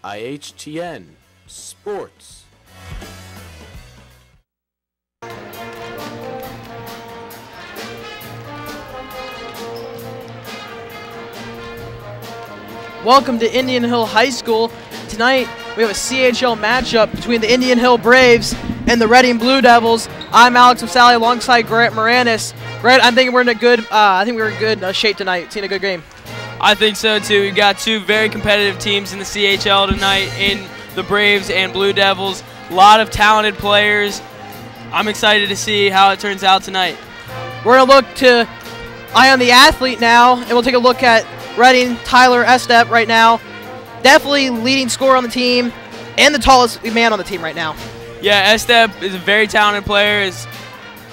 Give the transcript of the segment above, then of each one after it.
IHTN Sports. Welcome to Indian Hill High School. Tonight we have a CHL matchup between the Indian Hill Braves and the Reading Blue Devils. I'm Alex Masali alongside Grant Moranis. Grant, I'm thinking we're in a good. We're in good shape tonight. Seeing a good game. I think so too. We've got two very competitive teams in the CHL tonight, in the Braves and Blue Devils. A lot of talented players. I'm excited to see how it turns out tonight. We're gonna look to eye on the athlete now, and we'll take a look at Reading Tyler Estep right now. Definitely leading scorer on the team and the tallest man on the team right now. Yeah, Estep is a very talented player.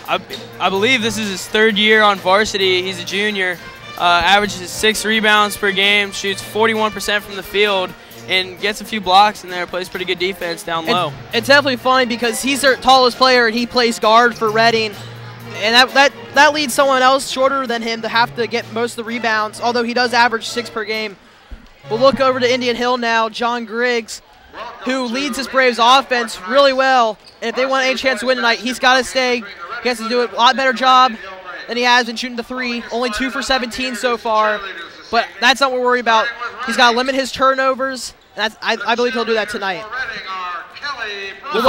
I believe this is his third year on varsity. He's a junior. Averages 6 rebounds per game, shoots 41% from the field, and gets a few blocks in there. Plays pretty good defense down low. It's definitely funny because he's their tallest player and he plays guard for Reading. And that leads someone else shorter than him to have to get most of the rebounds, although he does average 6 per game. We'll look over to Indian Hill now. John Griggs, who leads this Braves offense really well. And if they want any chance to win tonight, he's got to stay. He has to do a lot better job than he has been shooting the 3. Only 2 for 17 so far. But that's not what we're worried about. He's got to limit his turnovers. And I believe he'll do that tonight. The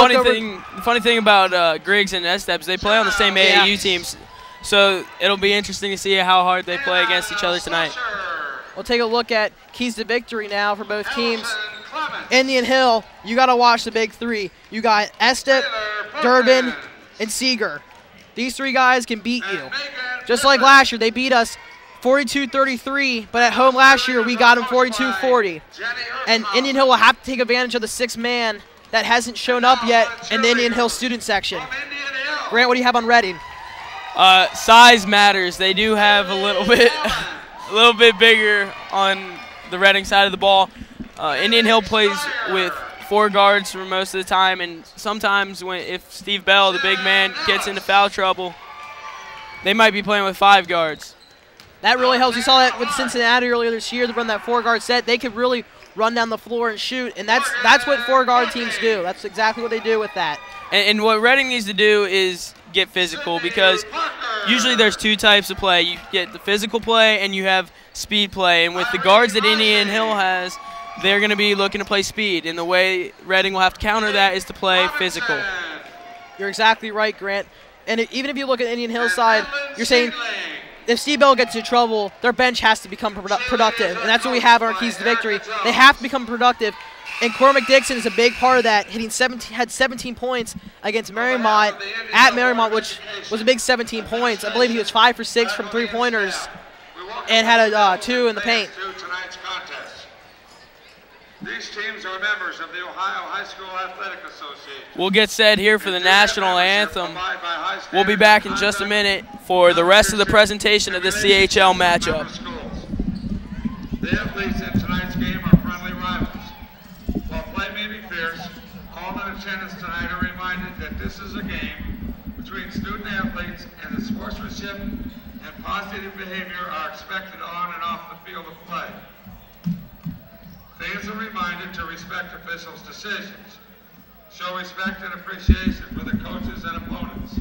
funny thing about Griggs and Estep is they play on the same AAU teams, so it'll be interesting to see how hard they play against each other tonight. We'll take a look at keys to victory now for both teams. Indian Hill, you got to watch the big 3. You got Estep, Durbin, and Seeger. These 3 guys can beat you. Just like last year, they beat us 42-33, but at home last year we got them 42-40. And Indian Hill will have to take advantage of the 6th man that hasn't shown up yet in the Indian Hill student section. Grant, what do you have on Reading? Size matters. They do have a little bit bigger on the Reading side of the ball. Indian Hill plays with 4 guards for most of the time, and sometimes if Steve Bell, the big man, gets into foul trouble, they might be playing with 5 guards. That really helps. We saw that with Cincinnati earlier this year to run that 4-guard set. They could really run down the floor and shoot, and that's what 4-guard teams do. That's exactly what they do with that. And what Reading needs to do is get physical, because usually there's 2 types of play. You get the physical play and you have speed play. And with the guards that Indian Hill has, they're going to be looking to play speed. And the way Reading will have to counter that is to play physical. You're exactly right, Grant. And even if you look at Indian Hill's side, you're saying if Steve Bell gets into trouble, their bench has to become productive. And that's what we have on our keys to victory. They have to become productive. And Cormac Dixon is a big part of that, had 17 points against Marymount at Marymount, which was a big 17 points. I believe he was 5 for 6 from 3-pointers and had a 2 in the paint. These teams are members of the Ohio High School Athletic Association. We'll get set here for the national anthem. We'll be back in just a minute for the rest of the presentation of this CHL matchup. The athletes in tonight's game are friendly rivals. While play may be fierce, all in attendance tonight are reminded that this is a game between student athletes, and the sportsmanship and positive behavior are expected on and off the field of play. Fans are reminded to respect officials' decisions, show respect and appreciation for the coaches and opponents,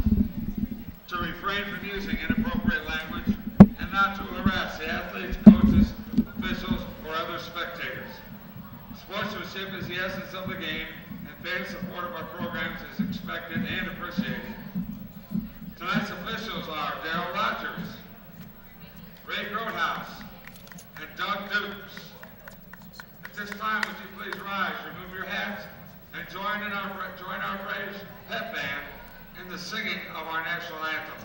to refrain from using inappropriate language, and not to harass the athletes, coaches, officials, or other spectators. Sportsmanship is the essence of the game, and fan support of our programs is expected and appreciated. Tonight's officials are Darryl Rogers, Ray Grotehouse, and Doug Dukes. At this time, would you please rise, remove your hats, and join our Braves pep band in the singing of our national anthem.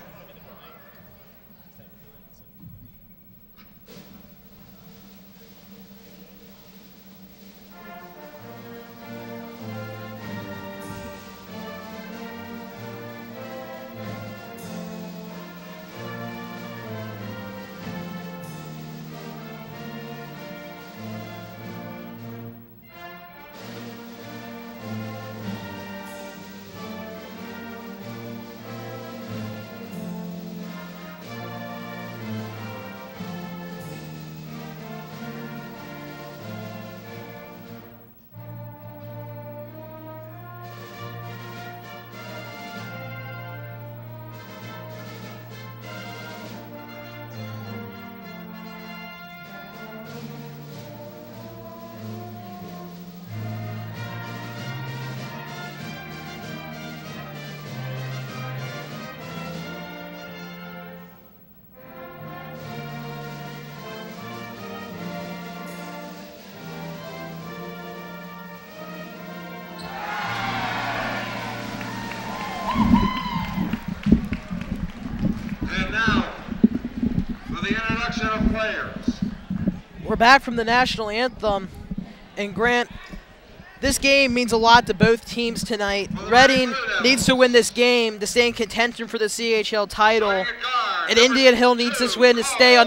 We're back from the national anthem. And Grant, this game means a lot to both teams tonight. Reading needs to win this game to stay in contention for the CHL title. And Indian Hill needs this win to stay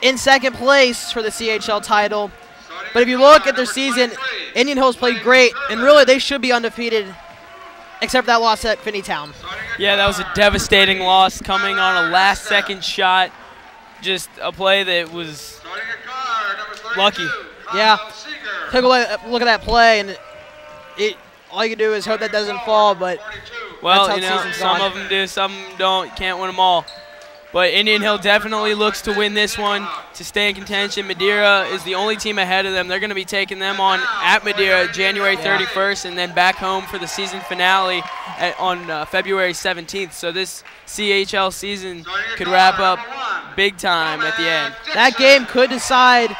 in second place for the CHL title. But if you look at their season, Indian Hill's played great, and really they should be undefeated, except for that loss at Finneytown. Yeah, that was a devastating loss coming on a last-second shot. Just a play that was lucky. Yeah, take a look at that play, and all you can do is hope that doesn't fall. But well, you know, some of them do, some don't. Can't win them all. But Indian Hill definitely looks to win this one to stay in contention. Madeira is the only team ahead of them. They're going to be taking them on at Madeira January 31st and then back home for the season finale on February 17th. So this CHL season could wrap up big time at the end. That game could decide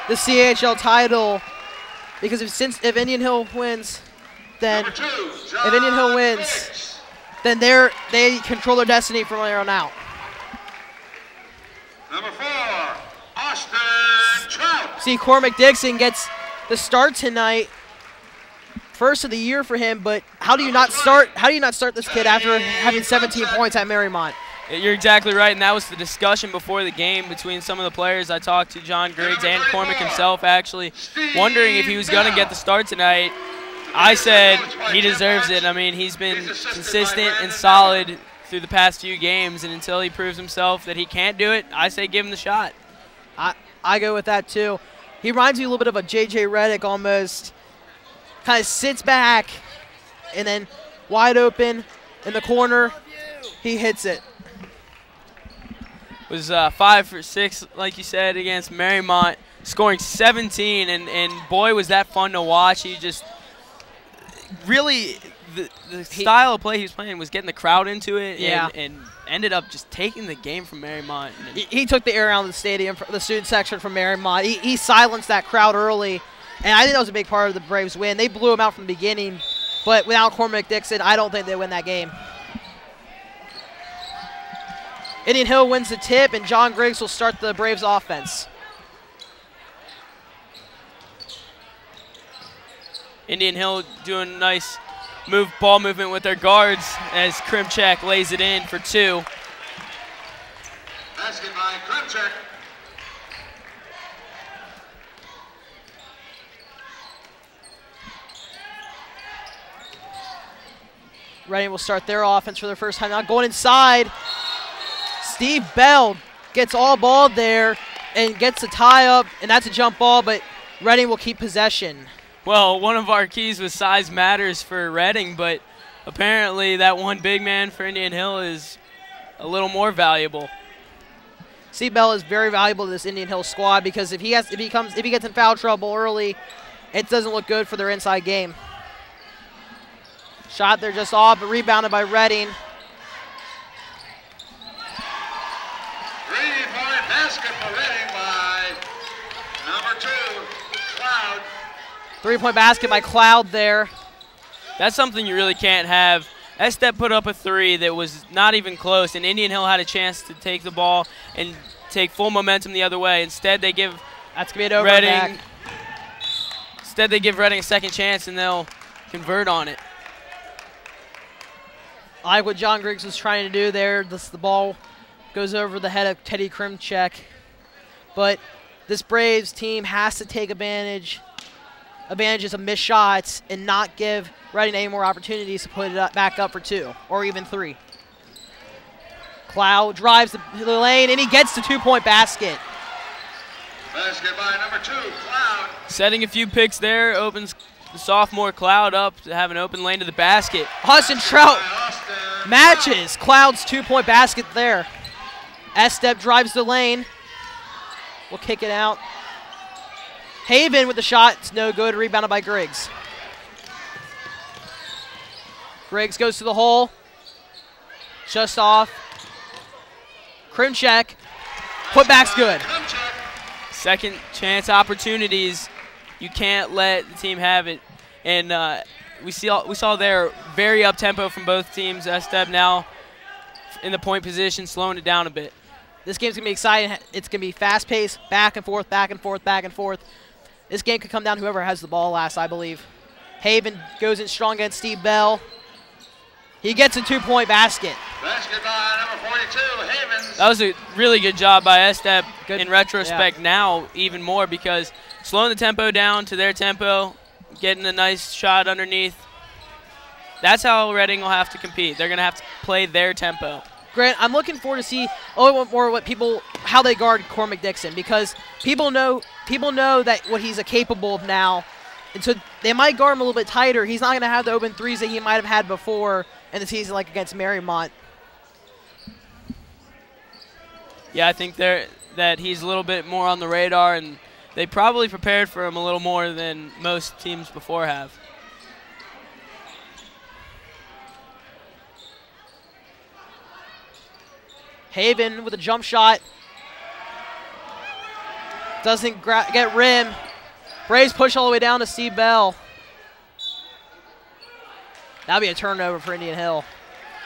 the CHL title because if Indian Hill wins, then they control their destiny from there on out. Number 4, Austin Trout. See, Cormac Dixon gets the start tonight. First of the year for him, but how do you not start this kid after having 17 points at Marymount? You're exactly right, and that was the discussion before the game between some of the players I talked to, John Griggs and Cormac himself, actually, wondering if he was going to get the start tonight. I said he deserves it. I mean, he's been consistent and solid through the past few games, and until he proves himself that he can't do it, I say give him the shot. I go with that too. He reminds me a little bit of a J.J. Reddick almost. Kind of sits back, and then wide open in the corner, he hits it. Was 5 for 6, like you said, against Marymount, scoring 17, and boy, was that fun to watch. He just really, the style of play he was playing was getting the crowd into it, and ended up just taking the game from Marymount. He took the air out of the stadium, the student section from Marymount. He silenced that crowd early, and I think that was a big part of the Braves' win. They blew him out from the beginning, but without Cormac Dixon, I don't think they win that game. Indian Hill wins the tip, and John Griggs will start the Braves' offense. Indian Hill doing a nice ball movement with their guards as Krimchak lays it in for 2. Basket by Krimchak. Reading will start their offense for the first time. Now going inside. Steve Bell gets all ball there and gets a tie up, and that's a jump ball, but Reading will keep possession. Well, one of our keys was size matters for Reading, but apparently that one big man for Indian Hill is a little more valuable. Steve Bell is very valuable to this Indian Hill squad because if he gets in foul trouble early, it doesn't look good for their inside game. Shot there just off, but rebounded by Reading. 3-point basket for Reading by number 2, Cloud. 3-point basket by Cloud there. That's something you really can't have. Estep put up a 3 that was not even close, and Indian Hill had a chance to take the ball and take full momentum the other way. Instead, they give Reading. Instead, they give Reading a second chance, and they'll convert on it. I like what John Griggs was trying to do there. The ball goes over the head of Teddy Krimchak. But this Braves team has to take advantages of missed shots and not give Reading any more opportunities to put it back up for 2 or even 3. Cloud drives the lane, and he gets the 2-point basket. Basket by number 2, Cloud. Setting a few picks there, opens the sophomore Cloud up to have an open lane to the basket. Austin Trout matches Cloud's 2-point basket there. Estep drives the lane. We'll kick it out. Haven with the shot. It's no good. Rebounded by Griggs. Griggs goes to the hole. Just off. Krimchak. Putback's good. Second chance opportunities. You can't let the team have it. And we saw there very up-tempo from both teams. Estep now in the point position, slowing it down a bit. This game's going to be exciting. It's going to be fast-paced, back and forth, back and forth, back and forth. This game could come down to whoever has the ball last, I believe. Haven goes in strong against Steve Bell. He gets a 2-point basket. Basket by number 42, Havens. That was a really good job by Estep Good. in retrospect now even more because slowing the tempo down to their tempo, getting a nice shot underneath. That's how Reading will have to compete. They're going to have to play their tempo. Grant, I'm looking forward to see a little bit more how they guard Cormac Dixon because people know that what he's capable of now, and so they might guard him a little bit tighter. He's not going to have the open threes that he might have had before in the season, like against Marymount. Yeah, I think that he's a little bit more on the radar, and they probably prepared for him a little more than most teams before have. Haven with a jump shot. Doesn't get rim. Braves push all the way down to Steve Bell. That'll be a turnover for Indian Hill.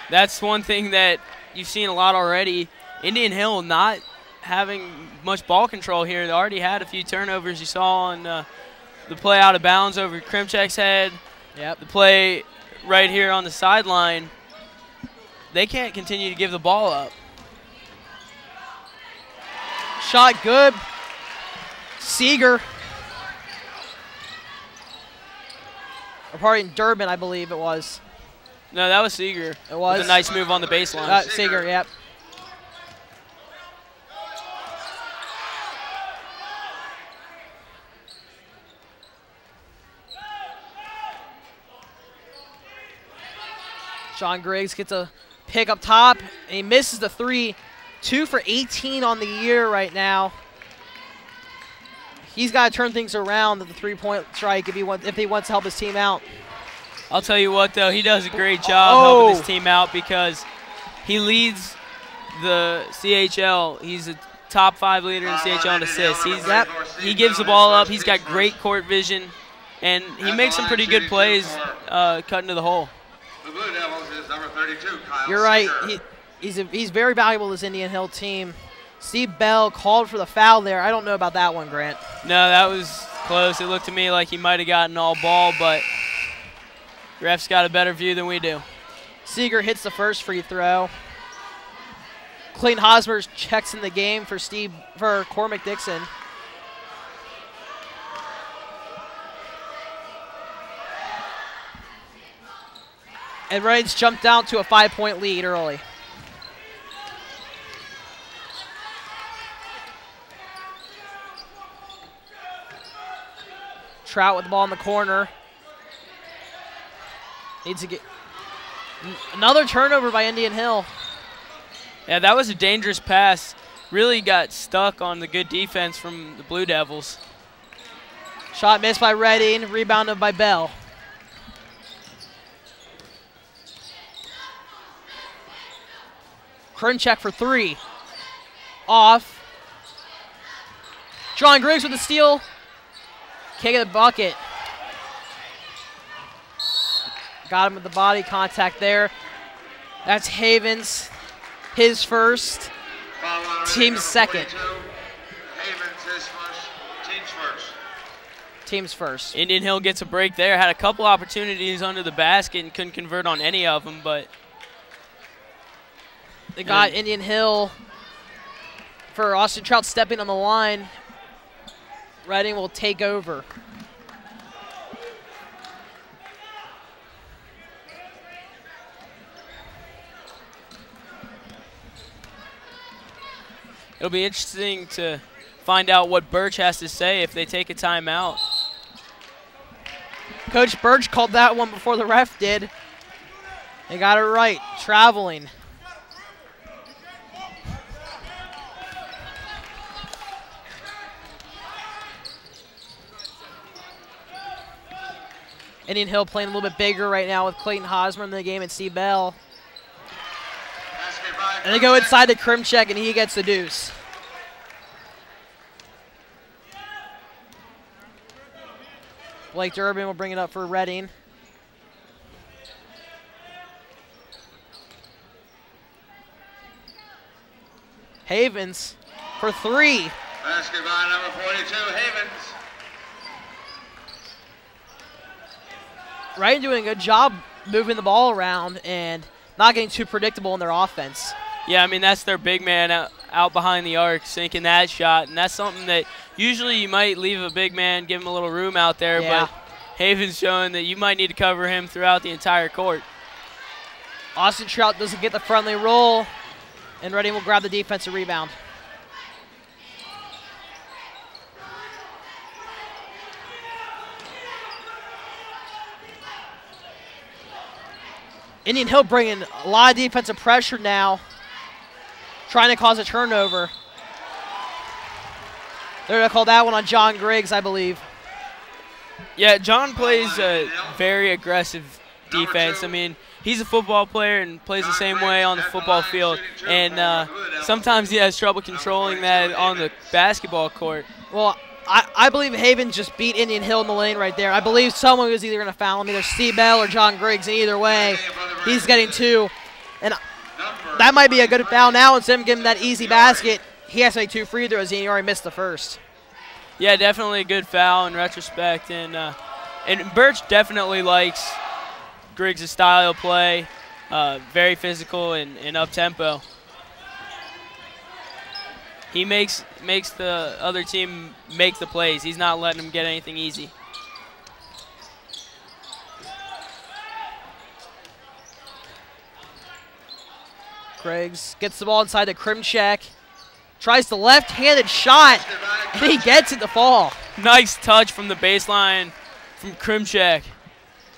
That's one thing that you've seen a lot already. Indian Hill not having much ball control here. They already had a few turnovers. You saw on the play out of bounds over Krimchek's head. Yep. The play right here on the sideline. They can't continue to give the ball up. Shot good. Seeger. Or pardon, Durbin, I believe it was. No, that was Seeger. It was. With a nice move on the baseline. Seeger, yep. Sean Griggs gets a pick up top, and he misses the three. 2 for 18 on the year right now. He's got to turn things around at the three-point strike if he wants to help his team out. I'll tell you what, though, he does a great job helping his team out because he leads the CHL. He's a top 5 leader in the CHL in assists. He gives the ball up. He's got great court vision, and he makes some pretty good plays cutting to the hole. The Blue Devils is number 32, Kyle. You're right. He's very valuable to this Indian Hill team. Steve Bell called for the foul there. I don't know about that one, Grant. No, that was close. It looked to me like he might have gotten all ball, but ref's got a better view than we do. Seeger hits the first free throw. Clayton Hosmer checks in the game for Cormac Dixon. And Reigns jumped down to a 5-point lead early. Trout with the ball in the corner. Needs to get another turnover by Indian Hill. Yeah, that was a dangerous pass. Really got stuck on the good defense from the Blue Devils. Shot missed by Reading, rebounded by Bell. Krimchek for 3. Off. John Griggs with the steal. Can't get the bucket. Got him with the body contact there. That's Havens, his first, team's second. Havens his first, team's first. Team's first. Indian Hill gets a break there. Had a couple opportunities under the basket and couldn't convert on any of them, but they got Indian Hill for Austin Trout stepping on the line. Reading will take over. It'll be interesting to find out what Birch has to say if they take a timeout. Coach Birch called that one before the ref did. They got it right, traveling. Indian Hill playing a little bit bigger right now with Clayton Hosmer in the game and Steve Bell. And they go inside to Krimchek, and he gets the deuce. Blake Durbin will bring it up for Reading. Havens for 3. Basket by number 42, Havens. Reading doing a good job moving the ball around and not getting too predictable in their offense. Yeah, I mean, that's their big man out behind the arc sinking that shot, and that's something that usually you might leave a big man, give him a little room out there, but Havens showing that you might need to cover him throughout the entire court. Austin Trout doesn't get the friendly roll, and Reading will grab the defensive rebound. Indian Hill bringing a lot of defensive pressure now, trying to cause a turnover. They're going to call that one on John Griggs, I believe. Yeah, John plays a very aggressive defense. I mean, he's a football player and plays the same way on the football field. And sometimes he has trouble controlling that on the basketball court. Well, I believe Havens just beat Indian Hill in the lane right there. I believe someone was either going to foul him, either Steve Bell or John Griggs, and either way, he's getting 2. And that might be a good foul now. Instead of giving him that easy basket, he has to make 2 free throws, and he already missed the first. Yeah, definitely a good foul in retrospect. And Birch definitely likes Griggs' style of play, very physical and up-tempo. He makes the other team make the plays. He's not letting them get anything easy. Griggs gets the ball inside to Krimchek. Tries the left-handed shot, and he gets it to fall. Nice touch from the baseline from Krimchek.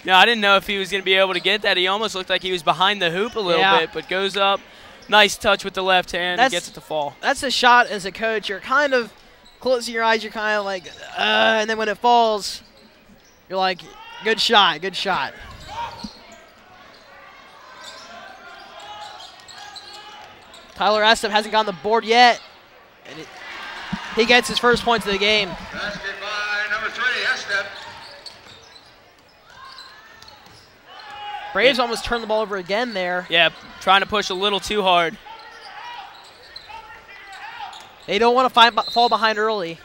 Yeah, I didn't know if he was going to be able to get that. He almost looked like he was behind the hoop a little bit, but goes up. Nice touch with the left hand and gets it to fall. That's a shot as a coach. You're kind of closing your eyes. You're kind of like, and then when it falls, you're like, good shot, good shot. Tyler Estep hasn't gotten the board yet. And he gets his first points of the game. Basket by number 3, Estep. Braves almost turned the ball over again there. Yeah, trying to push a little too hard. They don't want to fall behind early.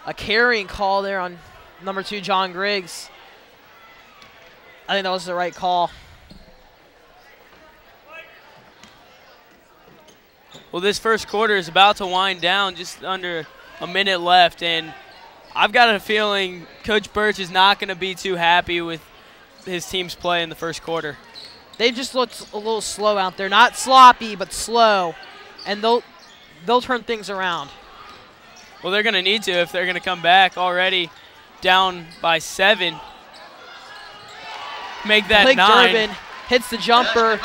A carrying call there on number 2, John Griggs. I think that was the right call. Well, this first quarter is about to wind down, just under a minute left, and I've got a feeling Coach Birch is not going to be too happy with his team's play in the first quarter. They just looked a little slow out there. Not sloppy, but slow. And they'll turn things around. Well, they're going to need to if they're going to come back already down by 7. Make that Blake 9. Durbin hits the jumper.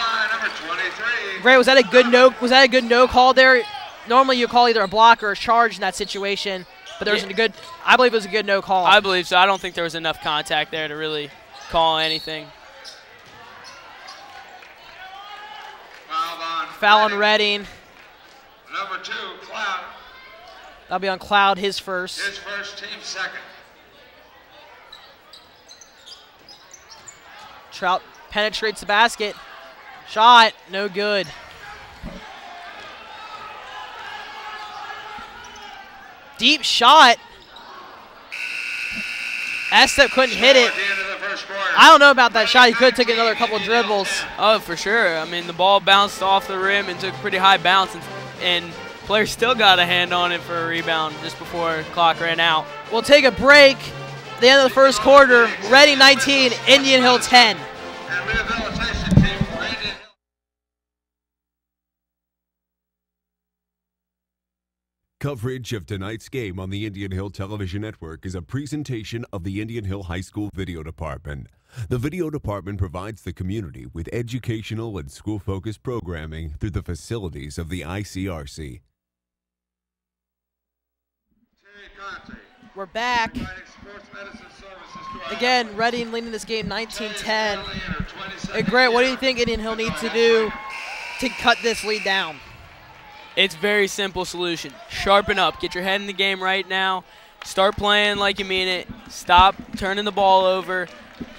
Ray, was that a good no? Was that a good no call there? Normally you call either a block or a charge in that situation. But there was a good, I believe it was a good no call. I believe so. I don't think there was enough contact there to really call anything. Foul on Reading. Number 2, Cloud. That'll be on Cloud, his first. His first, team second. Trout penetrates the basket. Shot, no good. Deep shot. Estep couldn't hit it. I don't know about that shot. He could have taken another couple of dribbles. Oh, for sure. I mean, the ball bounced off the rim and took a pretty high bounce, and player still got a hand on it for a rebound just before the clock ran out. We'll take a break. At the end of the first quarter, Reading 19, Indian Hill 10. And rehabilitation team for Indian Hill. Coverage of tonight's game on the Indian Hill Television Network is a presentation of the Indian Hill High School Video Department. The Video Department provides the community with educational and school-focused programming through the facilities of the ICRC. We're back. Again, Reading leading this game 19-10. Hey, Grant, what do you think Indian Hill needs to do to cut this lead down? It's a very simple solution. Sharpen up. Get your head in the game right now. Start playing like you mean it. Stop turning the ball over.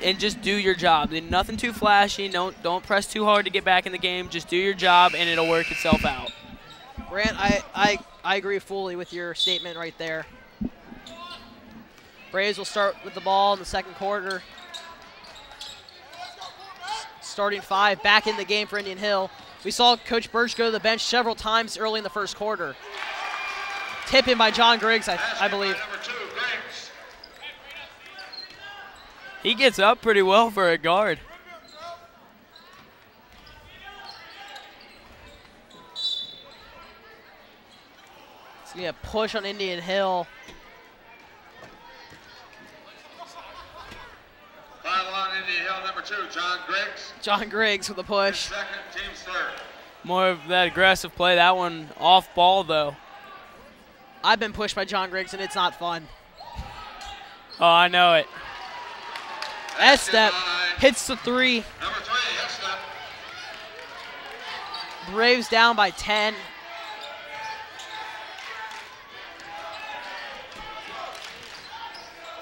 and just do your job. Nothing too flashy. Don't press too hard to get back in the game. Just do your job, and it'll work itself out. Grant, I agree fully with your statement right there. Braves will start with the ball in the second quarter. Starting 5 back in the game for Indian Hill. We saw Coach Birch go to the bench several times early in the first quarter. Tip in by John Griggs, I believe. He gets up pretty well for a guard. It's going to be a push on Indian Hill. Foul on Indian Hill, number 2, John Griggs. John Griggs with a push. Second, team's third. More of that aggressive play. That one off ball, though. I've been pushed by John Griggs, and it's not fun. Oh, I know it. S-step hits the 3. Number 3, S-step. Braves down by 10.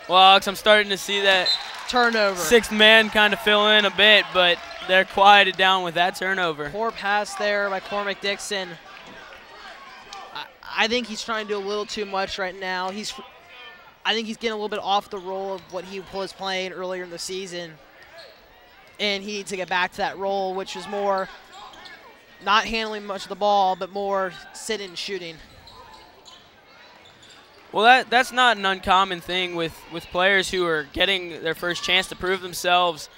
Well, Alex, I'm starting to see that Turnover. 6th man kind of fill in a bit, but they're quieted down with that turnover. Poor pass there by Cormac Dixon. I think he's trying to do a little too much right now. I think he's getting a little bit off the roll of what he was playing earlier in the season. And he needs to get back to that role, which is more not handling much of the ball, but more sitting and shooting. Well, that's not an uncommon thing with players who are getting their first chance to prove themselves.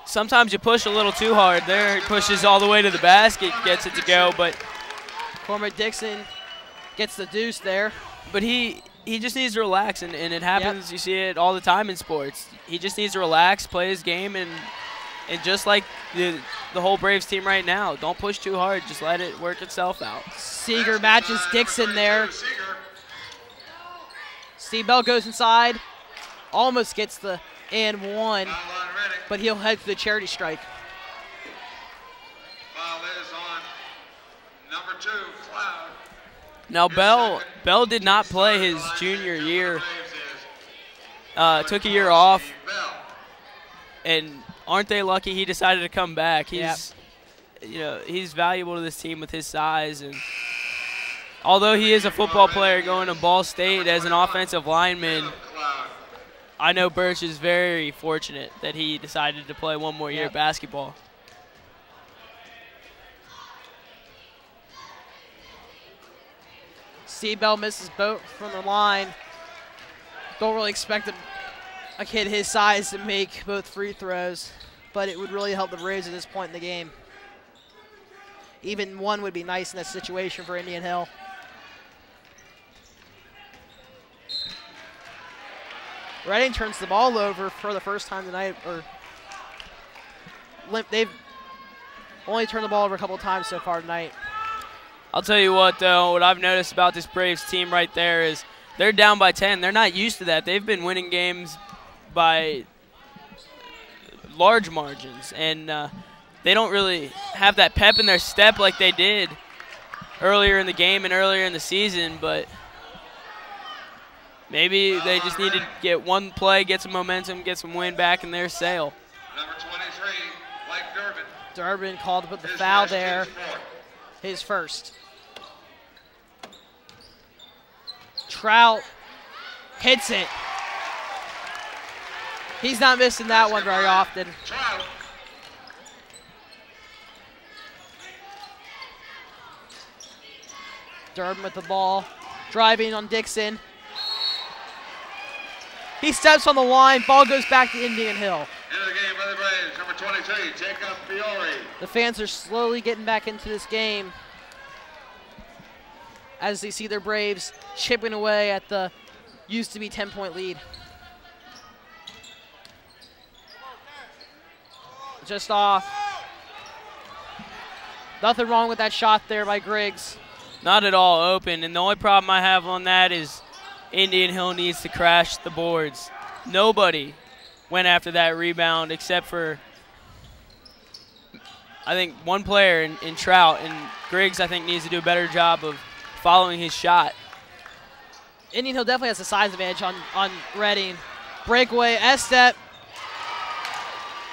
Sometimes you push a little too hard. There, he pushes all the way to the basket, gets it to go, but Cormac Dixon gets the deuce there. But he just needs to relax, and it happens. Yep. You see it all the time in sports. He just needs to relax, play his game, and just like the whole Braves team right now, don't push too hard. Just let it work itself out. Seeger matches Dixon there. Steve Bell goes inside, almost gets the and 1, but he'll head for the charity strike. Foul is on number 2, Cloud. Now, Bell did not play his junior year. Took a year off, and aren't they lucky he decided to come back? He's valuable to this team with his size, and although he is a football player going to Ball State as an offensive lineman, I know Birch is very fortunate that he decided to play one more year of basketball. Steve Bell misses both from the line. Don't really expect a kid his size to make both free throws, but it would really help the Braves at this point in the game. Even 1 would be nice in this situation for Indian Hill. Reading turns the ball over for the first time tonight, they've only turned the ball over a couple times so far tonight. I'll tell you what, though, what I've noticed about this Braves team right there is they're down by 10. They're not used to that. They've been winning games by large margins, and they don't really have that pep in their step like they did earlier in the game and earlier in the season, but maybe they just need to get one play, get some momentum, get some wind back in their sail. Number 23, Mike Durbin. Durbin called to put the foul there. His first. Trout hits it. He's not missing that one very often. Durbin with the ball, driving on Dixon. He steps on the line, ball goes back to Indian Hill. Into the game by the Braves, number 23, Jacob Fiore. The fans are slowly getting back into this game as they see their Braves chipping away at the used-to-be 10-point lead. Just off. Nothing wrong with that shot there by Griggs. Not at all open, and the only problem I have on that is Indian Hill needs to crash the boards. Nobody went after that rebound except for, I think, one player in Trout, and Griggs, I think, needs to do a better job of following his shot. Indian Hill definitely has a size advantage on Reading. Breakaway, S-step.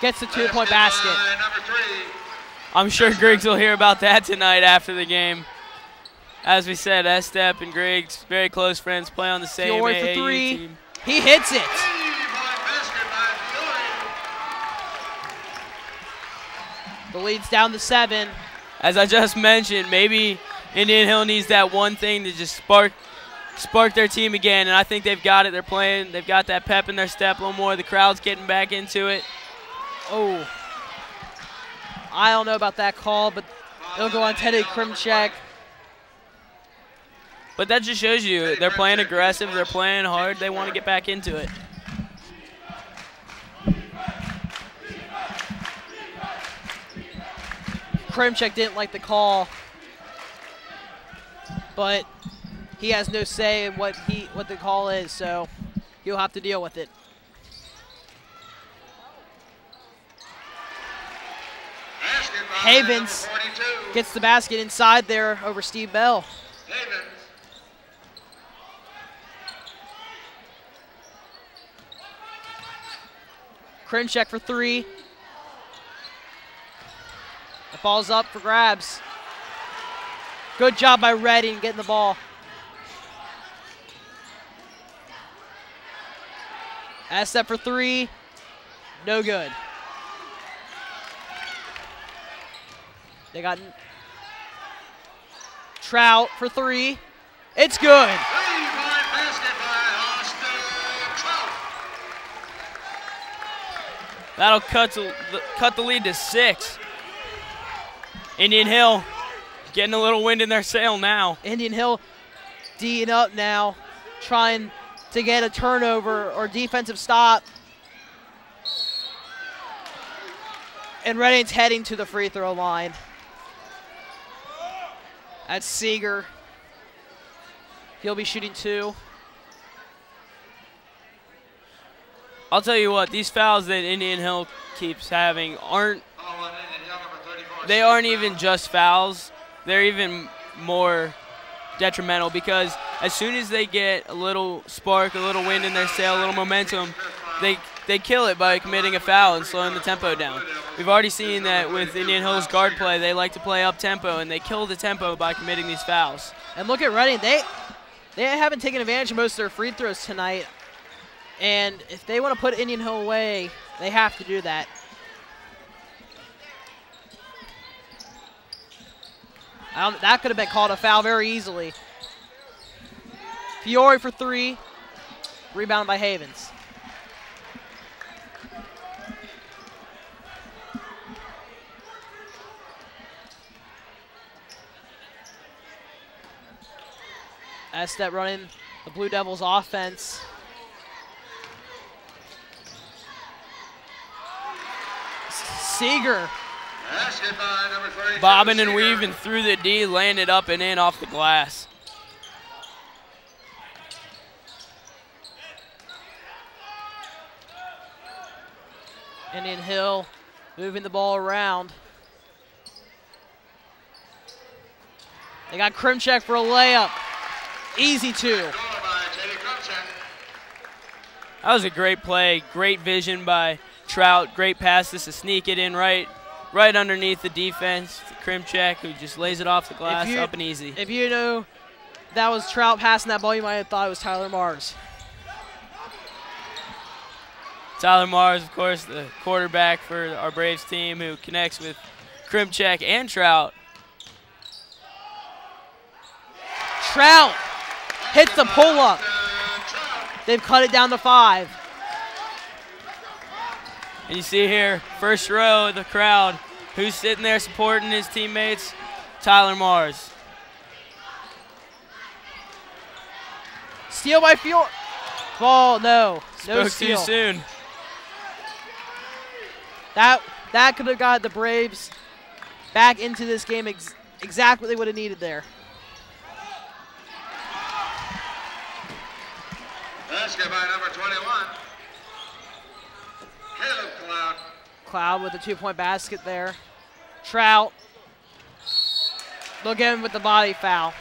Gets the 2-point basket. Number 3. I'm sure Griggs will hear about that tonight after the game. As we said, Estep and Griggs, very close friends, play on the same Fiore AAU for 3. team. He hits it. 3-point basket by Fiore. The lead's down to 7. As I just mentioned, maybe Indian Hill needs that one thing to just spark their team again, and I think they've got it. They're playing. They've got that pep in their step a little more. The crowd's getting back into it. Oh. I don't know about that call, but it'll go on Teddy Krimchek. But that just shows you they're playing aggressive. They're playing hard. They want to get back into it. Krimchek didn't like the call, but he has no say in what the call is, so he'll have to deal with it. Havens gets the basket inside there over Steve Bell. Krimchek for 3. The ball's up for grabs. Good job by Redding getting the ball. Estep for 3. No good. They got Trout for 3. It's good. 3-point basket by Austin Trout. That'll cut the lead to 6. Indian Hill getting a little wind in their sail now. Indian Hill D'ing up now, trying to get a turnover or defensive stop. And Redding's heading to the free throw line. That's Seeger. He'll be shooting 2. I'll tell you what, these fouls that Indian Hill keeps having aren't even just fouls. They're even more detrimental because as soon as they get a little spark, a little wind in their sail, a little momentum, they kill it by committing a foul and slowing the tempo down. We've already seen that with Indian Hill's guard play. They like to play up tempo, and they kill the tempo by committing these fouls. And look at Reading. They haven't taken advantage of most of their free throws tonight. And if they want to put Indian Hill away, they have to do that. That could have been called a foul very easily. Fiore for 3. Rebound by Havens. Estep running the Blue Devils offense. Seeger. Bobbing and weaving through the D, laying it up and in off the glass. Indian Hill moving the ball around. They got Krimchek for a layup. Easy 2. That was a great play, great vision by Trout, great pass just to sneak it in right underneath the defense. Krimchek, who just lays it off the glass, up and easy. If you know that was Trout passing that ball, you might have thought it was Tyler Mars. Tyler Mars, of course, the quarterback for our Braves team who connects with Krimchek and Trout. Trout hits the pull-up. They've cut it down to 5. And you see here, first row of the crowd, who's sitting there supporting his teammates? Tyler Mars. Steal by Fiore. Ball, no. No Spoke steal. too soon. That could have got the Braves back into this game exactly what they would have needed there. Basket by number 21. Caleb Cloud. Cloud with a 2-point basket there. Trout. Look at him with the body foul.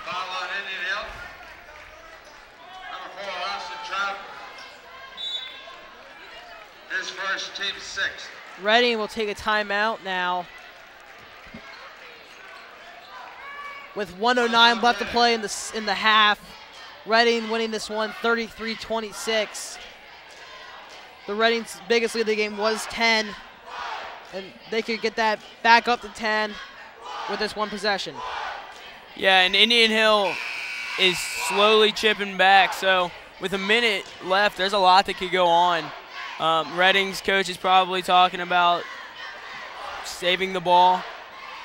Foul on Indian Hill. Number 4, Austin Trout. His first, team 6th. Reading will take a timeout now. With 1:09 left to play in the half. Reading winning this one 33-26. The Reading's biggest lead of the game was 10, and they could get that back up to 10 with this one possession. Yeah, and Indian Hill is slowly chipping back, so with a minute left, there's a lot that could go on. Reading's coach is probably talking about saving the ball,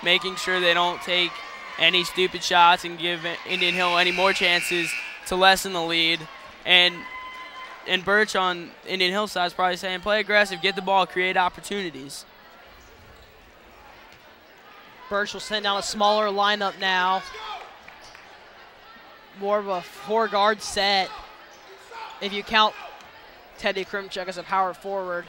making sure they don't take any stupid shots and give Indian Hill any more chances to lessen the lead. And Birch on Indian Hill side is probably saying, play aggressive, get the ball, create opportunities. Birch will send down a smaller lineup now. More of a 4-guard set if you count Teddy Krimchek as a power forward.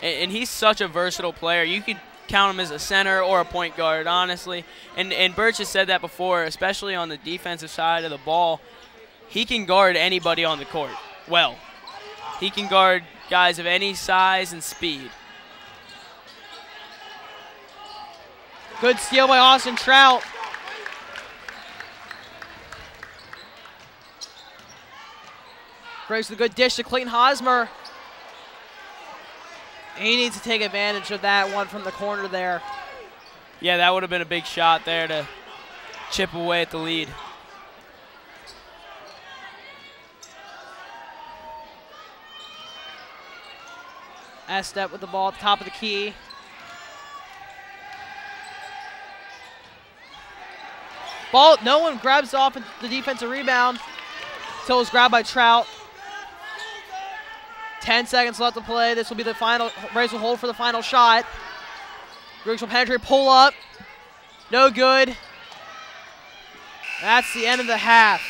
And he's such a versatile player. You could count him as a center or a point guard, honestly. And Birch has said that before, especially on the defensive side of the ball. He can guard anybody on the court well. He can guard guys of any size and speed. Good steal by Austin Trout. Breaks with a good dish to Clayton Hosmer. He needs to take advantage of that one from the corner there. Yeah, that would have been a big shot there to chip away at the lead. Estep with the ball at the top of the key. Ball, no one grabs off the defensive rebound until it's grabbed by Trout. 10 seconds left to play. This will be the final. Braves will hold for the final shot. Griggs will penetrate, pull up. No good. That's the end of the half.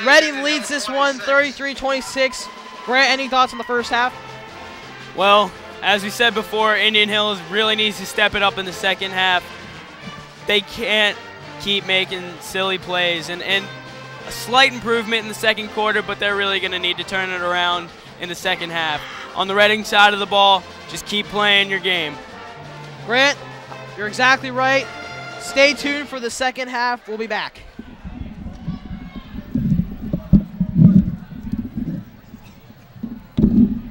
Reading leads this one 33-26. Grant, any thoughts on the first half? Well, as we said before, Indian Hills really needs to step it up in the second half. They can't keep making silly plays, and a slight improvement in the second quarter, but they're really going to need to turn it around in the second half. On the Reading side of the ball, just keep playing your game. Grant, you're exactly right. Stay tuned for the second half. We'll be back.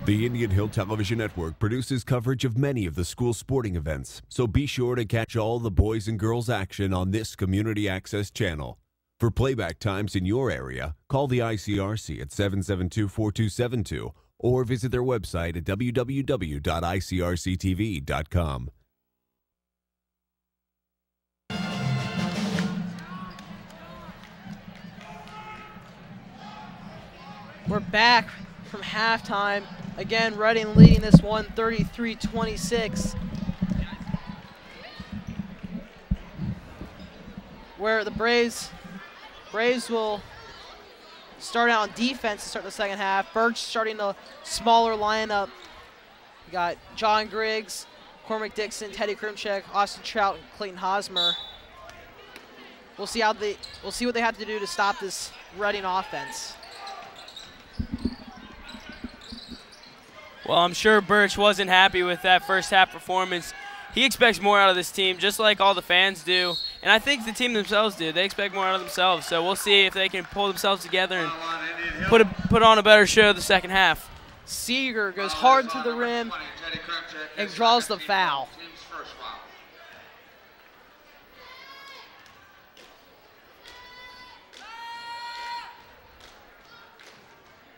The Indian Hill Television Network produces coverage of many of the school sporting events, so be sure to catch all the boys and girls action on this community access channel. For playback times in your area, call the ICRC at 772-4272 or visit their website at www.icrctv.com. We're back from halftime. Again, Reading leading this one 33-26. Where the Braves will start out on defense to start the second half. Birch starting a smaller lineup. We got John Griggs, Cormac Dixon, Teddy Krimchek, Austin Trout, and Clayton Hosmer. We'll see what they have to do to stop this Reading offense. Well, I'm sure Birch wasn't happy with that first half performance. He expects more out of this team, just like all the fans do. And I think the team themselves do. They expect more out of themselves. So we'll see if they can pull themselves together and put on a better show the second half. Seeger goes hard to the rim and draws the foul.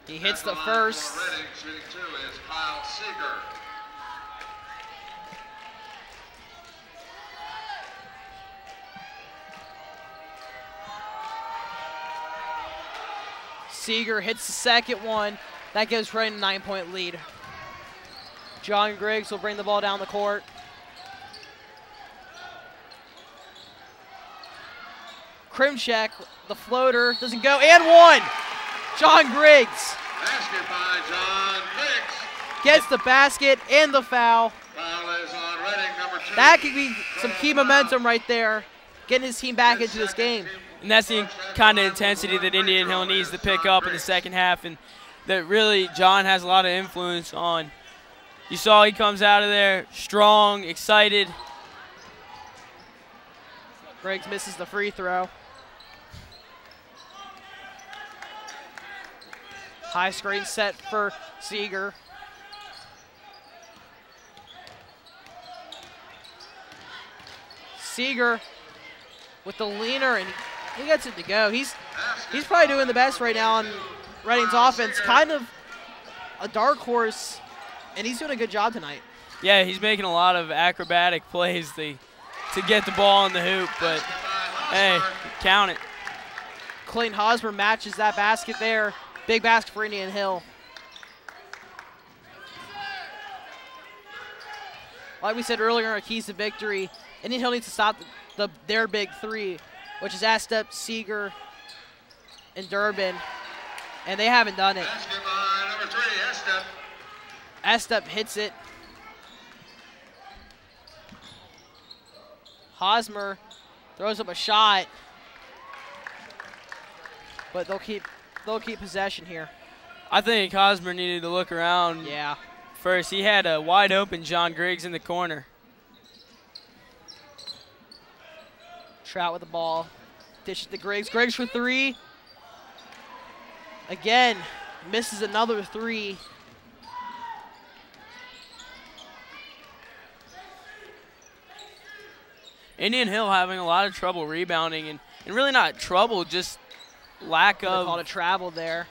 He hits the first. Seeger hits the second one. That gives Reading a 9-point lead. John Griggs will bring the ball down the court. Krimchek, the floater, doesn't go, and one! John Griggs. Basket by John Griggs. Gets the basket and the foul. Foul is on Reading, number 2. That could be some key momentum right there, getting his team back into this game. And that's the kind of intensity that Indian Hill needs to pick up in the second half. And that really John has a lot of influence on. You saw he comes out of there strong, excited. Griggs misses the free throw. High screen set for Seeger. Seeger with the leaner, and he gets it to go. He's probably doing the best right now on Reading's offense. Kind of a dark horse, and he's doing a good job tonight. Yeah, he's making a lot of acrobatic plays to get the ball in the hoop, but hey, count it. Clayton Hosmer matches that basket there. Big basket for Indian Hill. Like we said earlier, our keys to victory, Indian Hill needs to stop their big three, which is Estep, Seeger, and Durbin, and they haven't done it. Number 3, Estep. Estep hits it. Hosmer throws up a shot, but they'll keep possession here. I think Hosmer needed to look around. Yeah. First, he had a wide open John Griggs in the corner. Trout with the ball. Dishes to Griggs. Griggs for three. Again, misses another three. Indian Hill having a lot of trouble rebounding, and really not trouble, just lack of. Called a travel there.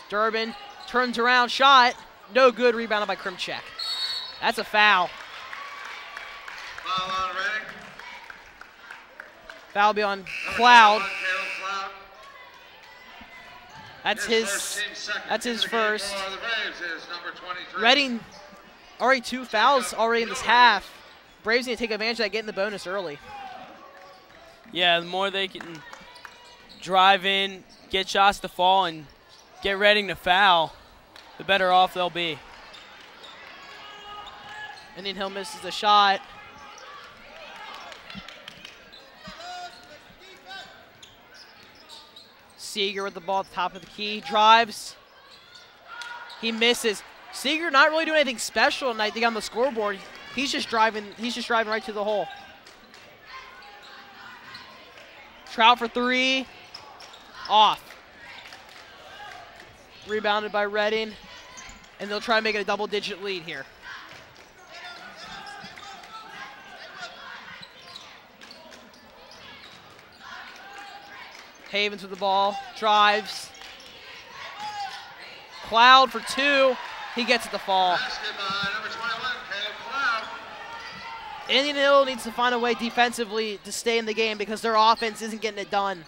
Durbin turns around, shot, no good, rebounded by Krimchek. That's a foul. Foul on Reading. Foul will be on Cloud. Caleb Cloud. That's his first. For the Braves is number 23. Reading already 2 fouls already in this half. Braves need to take advantage of that, getting the bonus early. Yeah, the more they can drive in, get shots to fall, and get Reading to foul, the better off they'll be. Indian Hill misses the shot. Seeger with the ball at the top of the key, drives. He misses. Seeger not really doing anything special tonight to get on the scoreboard. He's just driving right to the hole. Trout for three. Off. Rebounded by Reading, and they'll try and make it a double-digit lead here. Havens with the ball, drives. Cloud for two. He gets it to fall. Basket by number 21, Caleb Cloud. Indian Hill needs to find a way defensively to stay in the game because their offense isn't getting it done.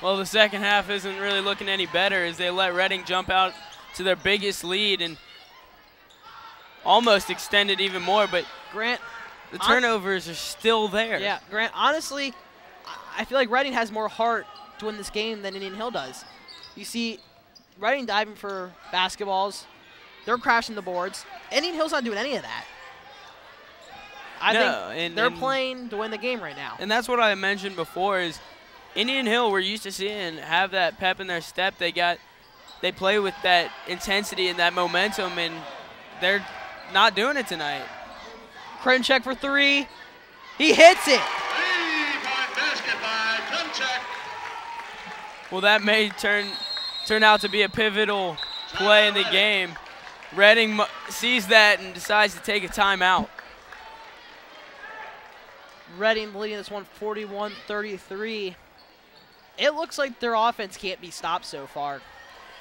Well, the second half isn't really looking any better as they let Reading jump out to their biggest lead and almost extend it even more, but Grant, the turnovers are still there. Yeah, Grant, honestly, I feel like Reading has more heart to win this game than Indian Hill does. You see Reading diving for basketballs. They're crashing the boards. Indian Hill's not doing any of that. I think they're playing to win the game right now. And that's what I mentioned before is Indian Hill, we're used to seeing have that pep in their step. They play with that intensity and that momentum, and they're not doing it tonight. Krimchek for three. He hits it. 3-point basket by Krimchek. Well, that may turn out to be a pivotal play in the game. Reading sees that and decides to take a timeout. Reading leading this one 41-33. It looks like their offense can't be stopped so far.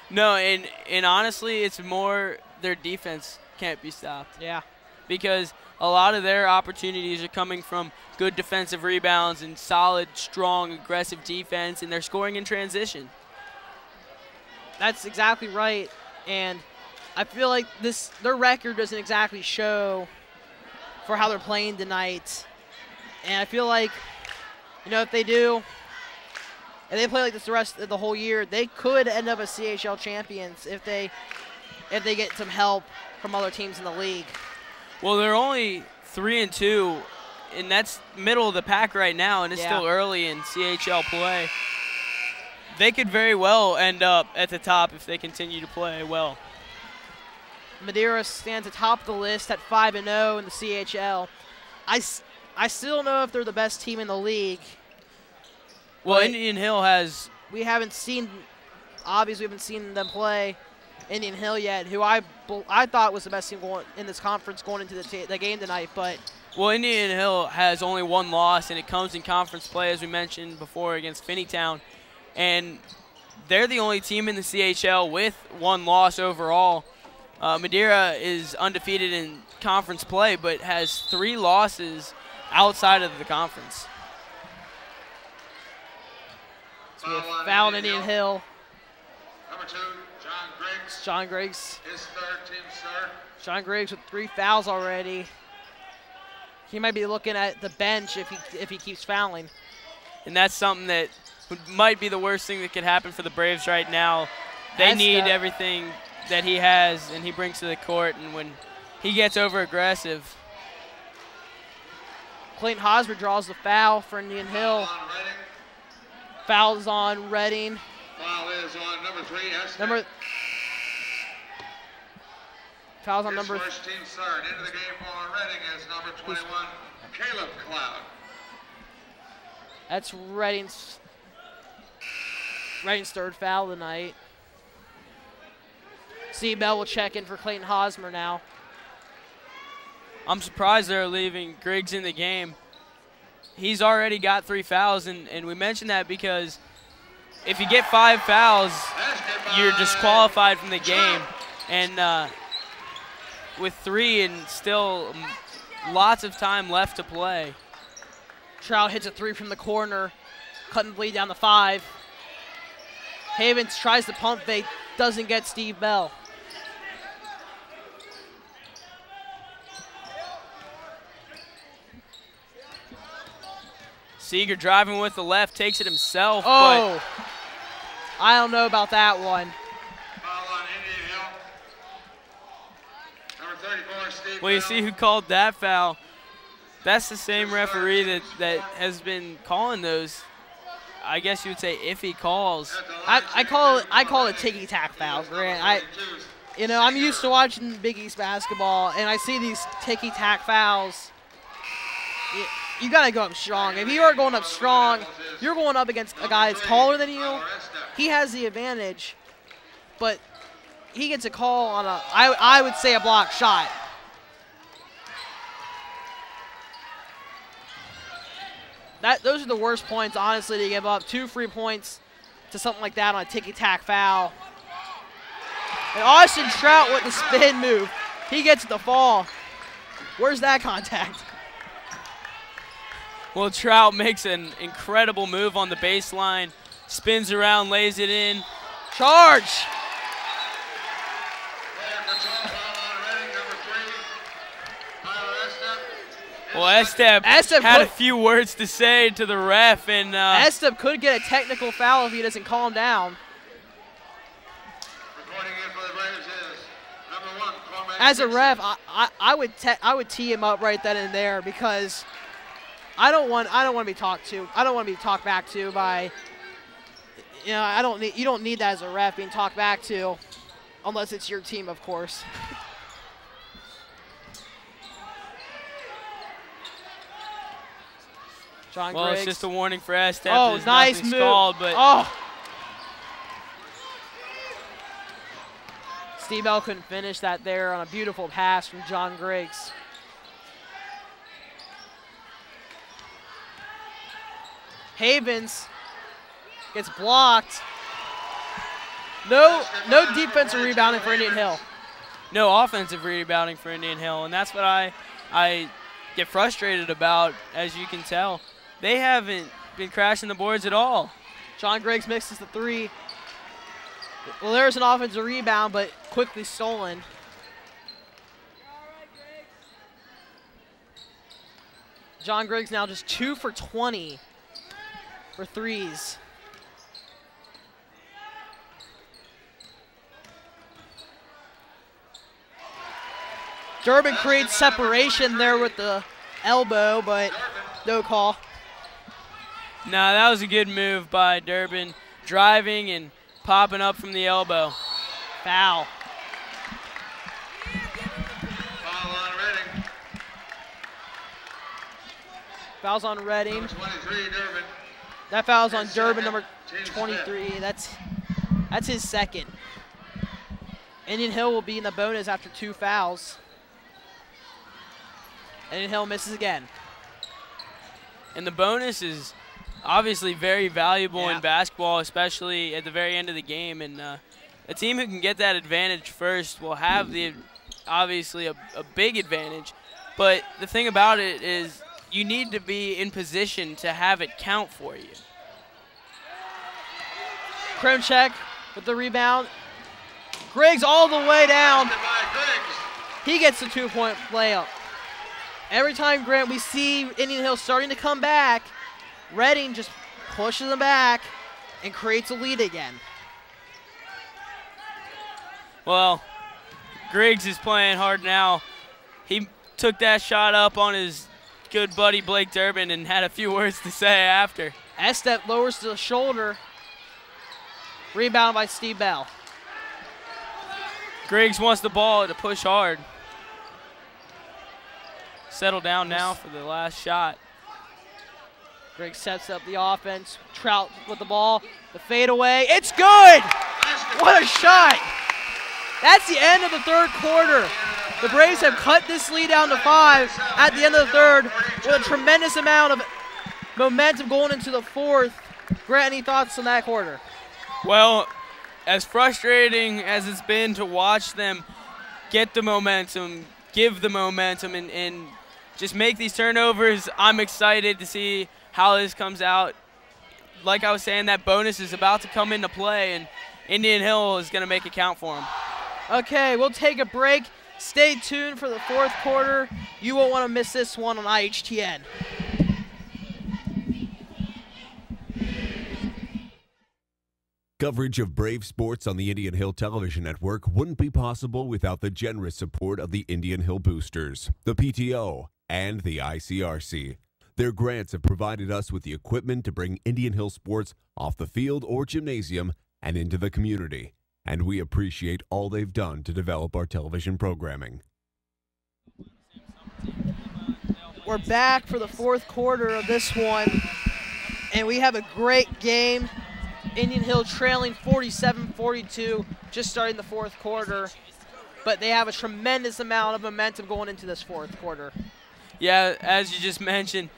No, and honestly, it's more their defense can't be stopped. Yeah. Because a lot of their opportunities are coming from good defensive rebounds and solid, strong, aggressive defense, and they're scoring in transition. That's exactly right. And I feel like their record doesn't exactly show for how they're playing tonight. And I feel like, if they do, and they play like this the rest of the whole year, they could end up as CHL champions if they if they get some help from other teams in the league. Well, they're only 3-2, and that's middle of the pack right now, and it's still early in CHL play. They could very well end up at the top if they continue to play well. Madeira stands atop the list at 5-0 in the CHL. I still don't know if they're the best team in the league. Well, Indian Hill has. We haven't seen them play Indian Hill yet, who I thought was the best team going in this conference going into the game tonight. But well, Indian Hill has only one loss, and it comes in conference play, as we mentioned before, against Finneytown. And they're the only team in the CHL with one loss overall. Madeira is undefeated in conference play, but has 3 losses outside of the conference. So we have foul on Indian Hill. Number 2, John Griggs. John Griggs. His third team, sir. John Griggs with 3 fouls already. He might be looking at the bench if he keeps fouling. And that's something that might be the worst thing that could happen for the Braves right now. They need everything that he has and he brings to the court, and when he gets over aggressive. Clayton Hosmer draws the foul for Indian Hill. Foul's on Reading. Foul is on number 3, Foul's on number. First team, sir. And into the game for Reading is number 21, Caleb Cloud. That's Reading's third foul tonight. Steve Bell will check in for Clayton Hosmer now. I'm surprised they're leaving Griggs in the game. He's already got 3 fouls, and we mentioned that because if you get 5 fouls, you're disqualified from the game. And with 3 and still lots of time left to play. Trout hits a 3 from the corner, cutting the lead down to 5. Havens tries to pump fake, doesn't get Steve Bell. Seeger driving with the left, takes it himself. Oh, but I don't know about that one. Foul on Indian Hill. Number 34, Steve Well, you Bell. see who called that foul. That's the same referee that has been calling those, I guess you would say, iffy calls. I call it ticky-tack foul, Grant. I'm used to watching Big East basketball, and I see these ticky-tack fouls. You got to go up strong. If you are going up strong, you're going up against a guy that's taller than you. He has the advantage, but he gets a call on I would say a block shot. Those are the worst points, honestly, to give up. 2 free points to something like that on a ticky-tack foul. And Austin Trout with the spin move. He gets the fall. Where's that contact? Well, Trout makes an incredible move on the baseline, spins around, lays it in. Charge! Well, Estep had a few words to say to the ref, and Estep could get a technical foul if he doesn't calm down. As a ref, I would tee him up right then and there because I don't want to be talked to. I don't want to be talked back to by. You don't need that as a ref being talked back to, unless it's your team, of course. John well, Griggs. It's just a warning for Estep. Oh, nice move. Called, but Steve Bell couldn't finish that there on a beautiful pass from John Griggs. Havens gets blocked. No defensive rebounding for Indian Hill. No offensive rebounding for Indian Hill, and that's what I get frustrated about, as you can tell. They haven't been crashing the boards at all. John Griggs mixes the 3. Well, there's an offensive rebound, but quickly stolen. John Griggs now just 2 for 20 for 3s. Durbin creates separation there with the elbow, but no call. No, that was a good move by Durbin, driving and popping up from the elbow. Foul. Foul on Reading. Fouls on Reading. Number 23, Durbin. That foul's on Durbin, number 23. That's his second. Indian Hill will be in the bonus after 2 fouls. Indian Hill misses again. And the bonus is obviously very valuable in basketball, especially at the very end of the game. And a team who can get that advantage first will have obviously a big advantage. But the thing about it is you need to be in position to have it count for you. Krimchek with the rebound. Griggs all the way down. He gets the 2-point layup. Every time, Grant, we see Indian Hill starting to come back, Reading just pushes them back and creates a lead again. Well, Griggs is playing hard now. He took that shot up on his good buddy Blake Durbin and had a few words to say after. Estep lowers to the shoulder. Rebound by Steve Bell. Griggs wants the ball to push hard. Settle down now for the last shot. Griggs sets up the offense. Trout with the ball. The fadeaway. It's good! What a shot! That's the end of the third quarter. The Braves have cut this lead down to 5 at the end of the third with a tremendous amount of momentum going into the fourth. Grant, any thoughts on that quarter? Well, as frustrating as it's been to watch them get the momentum, give the momentum, and just make these turnovers, I'm excited to see how this comes out. Like I was saying, that bonus is about to come into play, and Indian Hill is going to make it count for them. Okay, we'll take a break. Stay tuned for the fourth quarter. You won't want to miss this one on IHTN. Coverage of Brave sports on the Indian Hill Television Network wouldn't be possible without the generous support of the Indian Hill Boosters, the PTO, and the ICRC. Their grants have provided us with the equipment to bring Indian Hill sports off the field or gymnasium and into the community, and we appreciate all they've done to develop our television programming. We're back for the fourth quarter of this one, and we have a great game. Indian Hill trailing 47-42, just starting the fourth quarter, but they have a tremendous amount of momentum going into this fourth quarter. Yeah, as you just mentioned,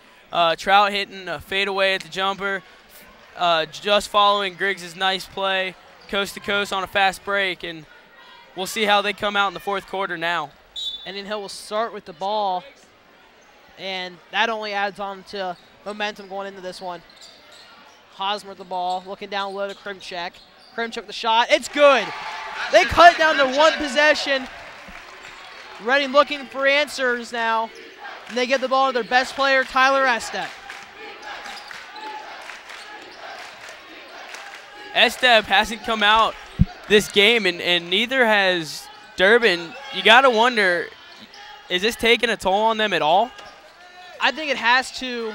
Trout hitting a fadeaway at the jumper, just following Griggs' nice play, coast to coast on a fast break, and we'll see how they come out in the fourth quarter now. Indian Hill will start with the ball, and that only adds on to momentum going into this one. Hosmer with the ball, looking down low to Krimchek. Krimchek with the shot. It's good. They cut down to one possession. Reading looking for answers now. And they give the ball to their best player, Tyler Estep. Estep hasn't come out this game, and neither has Durbin. You got to wonder, is this taking a toll on them at all? I think it has to.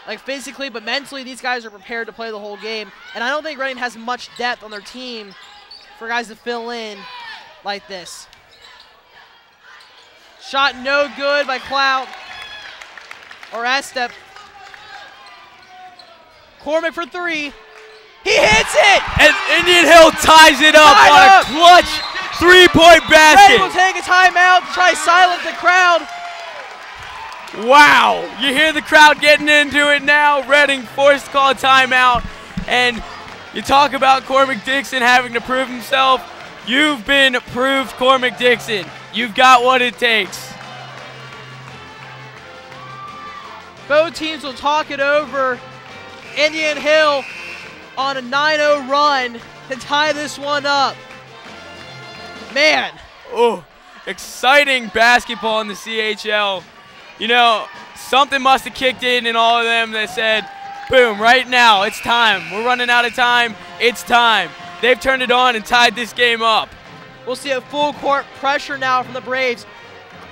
Like physically, but mentally, these guys are prepared to play the whole game. And I don't think Reading has much depth on their team for guys to fill in like this. Shot no good by Clout or Estep. Cormack for 3. He hits it! And Indian Hill ties it up on a clutch three-point basket. Reading will take a timeout to try to silence the crowd. Wow, you hear the crowd getting into it now. Reading forced to call a timeout. And you talk about Cormac Dixon having to prove himself. You've been proved, Cormac Dixon. You've got what it takes. Both teams will talk it over. Indian Hill on a 9-0 run to tie this one up. Man. Oh, exciting basketball in the CHL. You know, something must have kicked in all of them that said, boom, right now, it's time. We're running out of time. It's time. They've turned it on and tied this game up. We'll see a full court pressure now from the Braves.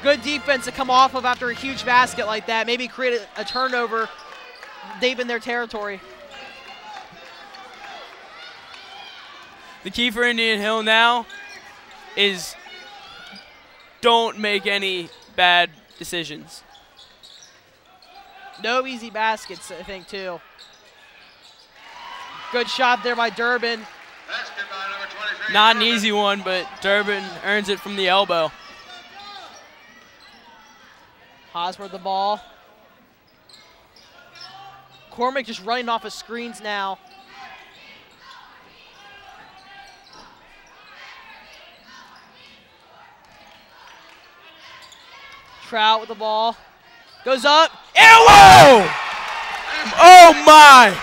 Good defense to come off of after a huge basket like that. Maybe create a turnover deep in their territory. The key for Indian Hill now is don't make any bad decisions. No easy baskets, I think, too. Good shot there by Durbin. Not an easy one, but Durbin earns it from the elbow. Hosmer the ball. Cormack just running off of screens now. Trout with the ball. Goes up. Whoa! Oh, my!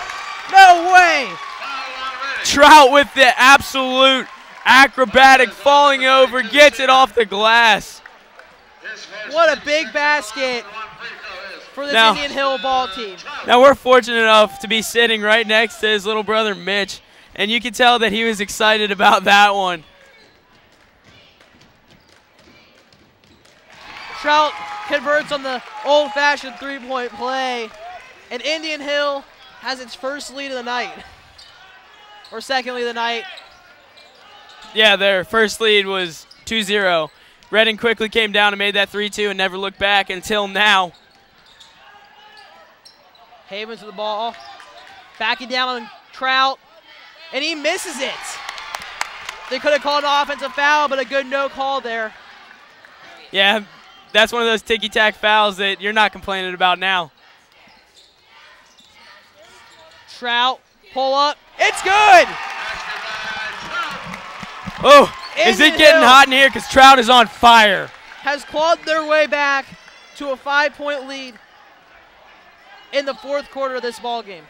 No way! Trout with the absolute acrobatic falling over, gets it off the glass. What a big basket for this Indian Hill ball team. Now, we're fortunate enough to be sitting right next to his little brother, Mitch, and you can tell that he was excited about that one. Trout converts on the old-fashioned three-point play, and Indian Hill has its first lead of the night, or second lead of the night. Yeah, their first lead was 2-0. Reading quickly came down and made that 3-2 and never looked back until now. Havens with the ball, backing down on Trout, and he misses it. They could have called an offensive foul, but a good no call there. Yeah, that's one of those ticky-tack fouls that you're not complaining about now. Trout, pull up, it's good! Oh, is it getting hot in here? Because Trout is on fire. Has clawed their way back to a 5-point lead in the fourth quarter of this ball game.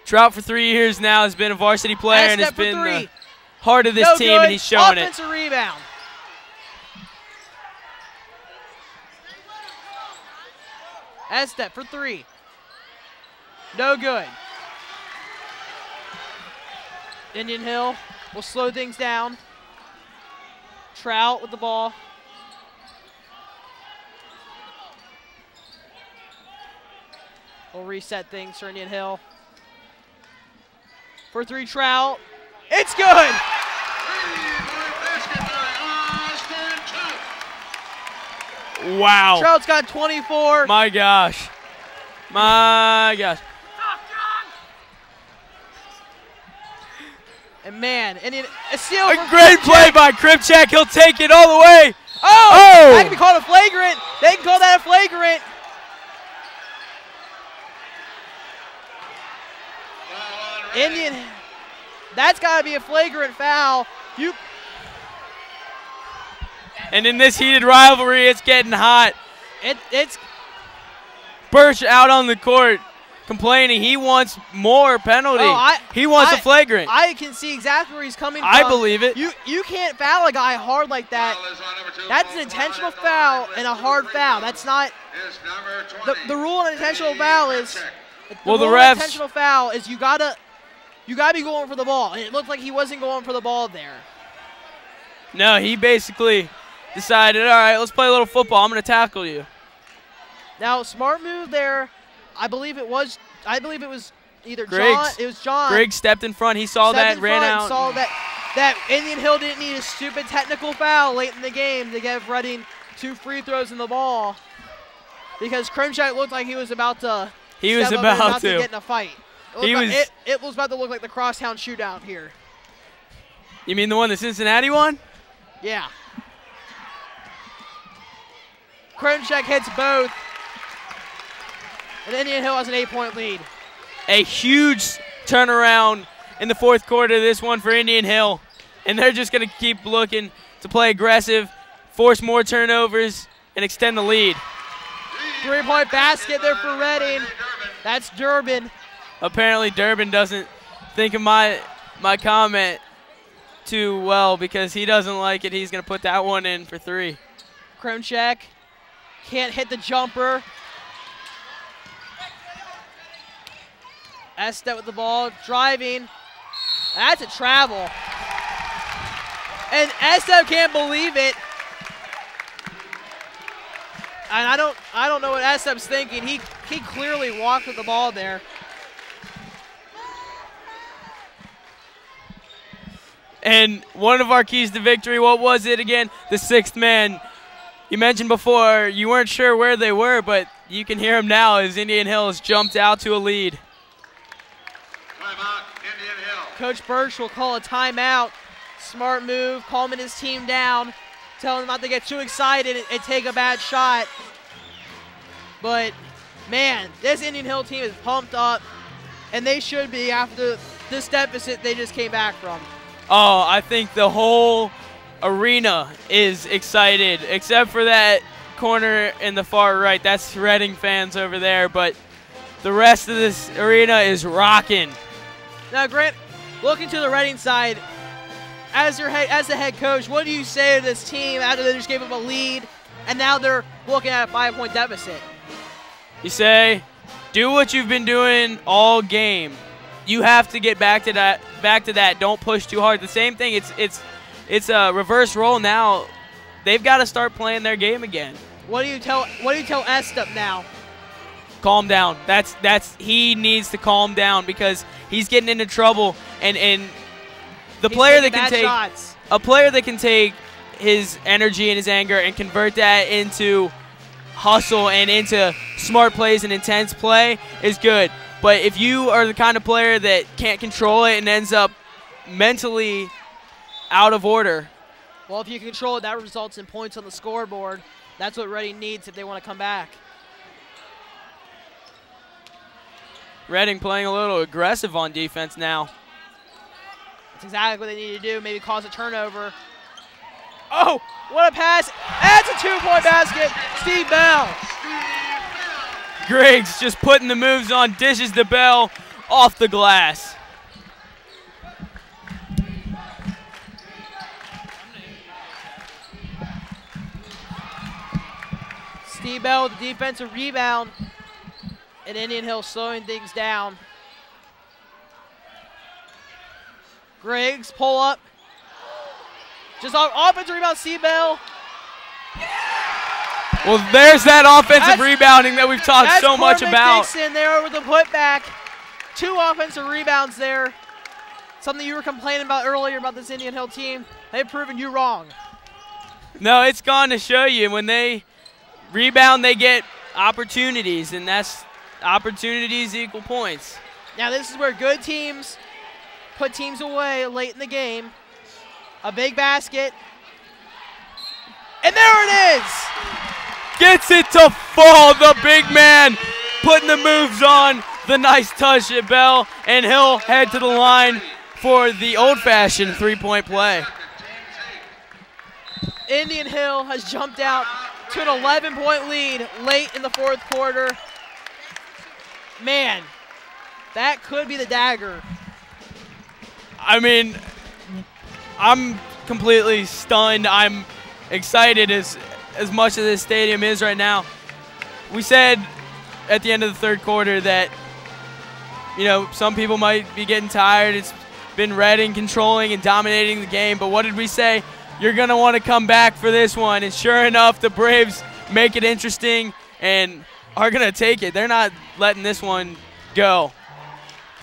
Trout for 3 years now has been a varsity player and has been the heart of this team, and he's showing it. Offensive rebound. Estep for 3. No good. Indian Hill will slow things down. Trout with the ball. We'll reset things for Indian Hill. For 3, Trout. It's good! Wow. Trout's got 24. My gosh. My gosh. And man, a steal. A great play by Kripchak. He'll take it all the way. Oh! That can be called a flagrant. They can call that a flagrant. Indian, that's got to be a flagrant foul. And in this heated rivalry, it's getting hot. It's Birch out on the court complaining he wants more penalty. He wants a flagrant. I can see exactly where he's coming from. I believe it. You can't foul a guy hard like that. That's an intentional foul and a hard foul. That's not the rule on an intentional foul is the refs. Intentional foul is you gotta be going for the ball, and it looked like he wasn't going for the ball there. No, he basically decided, all right, let's play a little football. I'm going to tackle you. Now, smart move there. I believe it was either Griggs. John. It was John. Griggs stepped in front. He saw that, ran out. Saw that Indian Hill didn't need a stupid technical foul late in the game to give Reading 2 free throws in the ball, because Kremchak looked like he was about to. He was about to get in a fight. It was about to look like the crosstown shootout here. You mean the one the Cincinnati won? Yeah. Kremchak hits both. And Indian Hill has an 8-point lead. A huge turnaround in the fourth quarter of this one for Indian Hill. And they're just going to keep looking to play aggressive, force more turnovers, and extend the lead. 3-point basket there for Reading. That's Durbin. Apparently Durbin doesn't think of my comment too well because he doesn't like it. He's going to put that one in for 3. Kremchak can't hit the jumper. Estep with the ball, driving. That's a travel. And Estep can't believe it. And I don't know what Estep's thinking. He clearly walked with the ball there. And one of our keys to victory, what was it again? The sixth man. You mentioned before you weren't sure where they were, but you can hear them now as Indian Hill has jumped out to a lead. Timeout, Indian Hill. Coach Birch will call a timeout. Smart move, calming his team down, telling them not to get too excited and take a bad shot. But, man, this Indian Hill team is pumped up, and they should be after this deficit they just came back from. Oh, I think the whole arena is excited, except for that corner in the far right. That's Reading fans over there, but the rest of this arena is rocking. Now, Grant, looking to the Reading side, as the head coach, what do you say to this team after they just gave them a lead, and now they're looking at a 5-point deficit? You say, do what you've been doing all game. You have to get back to that. Don't push too hard. The same thing. It's a reverse role now. They've got to start playing their game again. What do you tell Estep now? Calm down. He needs to calm down because he's getting into trouble. And the player that can take shots. A player that can take his energy and his anger and convert that into hustle and into smart plays and intense play is good. But if you are the kind of player that can't control it and ends up mentally out of order. Well, if you control it, that results in points on the scoreboard. That's what Reading needs if they want to come back. Reading playing a little aggressive on defense now. That's exactly what they need to do, maybe cause a turnover. Oh, what a pass. That's a 2-point basket. Steve Bell. Griggs just putting the moves on, dishes the Bell off the glass. Steve Bell with the defensive rebound, and Indian Hill slowing things down. Griggs, pull up. Just offensive rebound, Steve Bell. Well, there's that offensive rebounding that we've talked so much about. Dixon there with the putback. 2 offensive rebounds there. Something you were complaining about earlier about this Indian Hill team. They've proven you wrong. No, it's gone to show you. When they rebound, they get opportunities, and that's opportunities equal points. Now this is where good teams put teams away late in the game. A big basket. And there it is! Gets it to fall, the big man putting the moves on. The nice touch at Bell, and he'll head to the line for the old-fashioned 3-point play. Indian Hill has jumped out to an 11-point lead late in the 4th quarter. Man, that could be the dagger. I mean, I'm completely stunned. I'm excited as much as this stadium is right now. We said at the end of the 3rd quarter that, you know, some people might be getting tired. It's been Reading controlling and dominating the game. But what did we say? You're going to want to come back for this one. And sure enough, the Braves make it interesting and are going to take it. They're not letting this one go.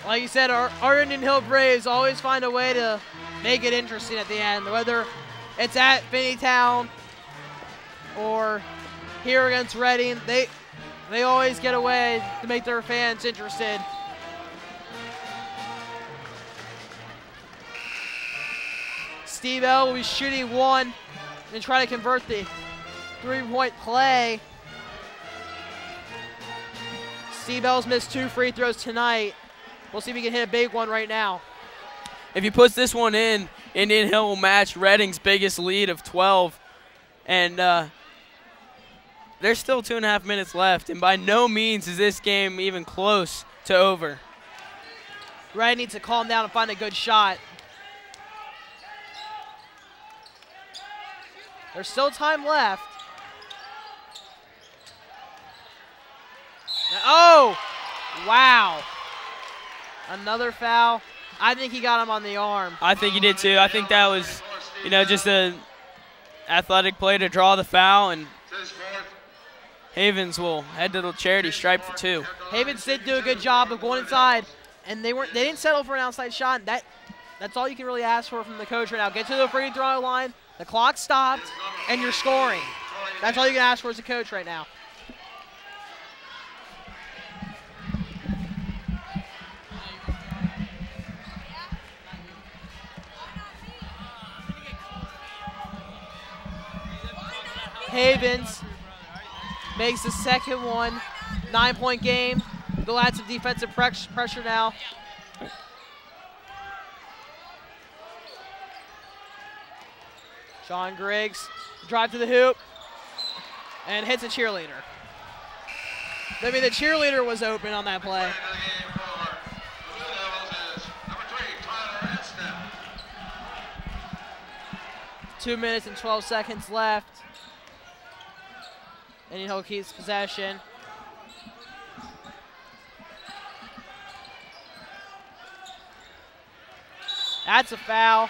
Like you said, our Indian Hill Braves always find a way to make it interesting at the end, whether it's at Finneytown or here against Reading. They always get a way to make their fans interested. Steve L will be shooting 1 and try to convert the 3-point play. Steve L's missed 2 free throws tonight. We'll see if he can hit a big one right now. If he puts this one in, Indian Hill will match Reading's biggest lead of 12. And there's still 2.5 minutes left, and by no means is this game even close to over. Reading needs to calm down and find a good shot. There's still time left. Oh, wow. Another foul. I think he got him on the arm. I think he did too. I think that was, you know, just an athletic play to draw the foul. And Havens will head to the charity stripe for 2. Havens did do a good job of going inside, and they didn't settle for an outside shot. That's all you can really ask for from the coach right now. Get to the free throw line, the clock stopped, and you're scoring. That's all you can ask for as a coach right now. Havens makes the second one. 9-point game. They'll add some defensive pressure now. Sean Griggs, drive to the hoop, and hits a cheerleader. I mean, the cheerleader was open on that play. 2 minutes and 12 seconds left. Indian Hill keeps possession. That's a foul.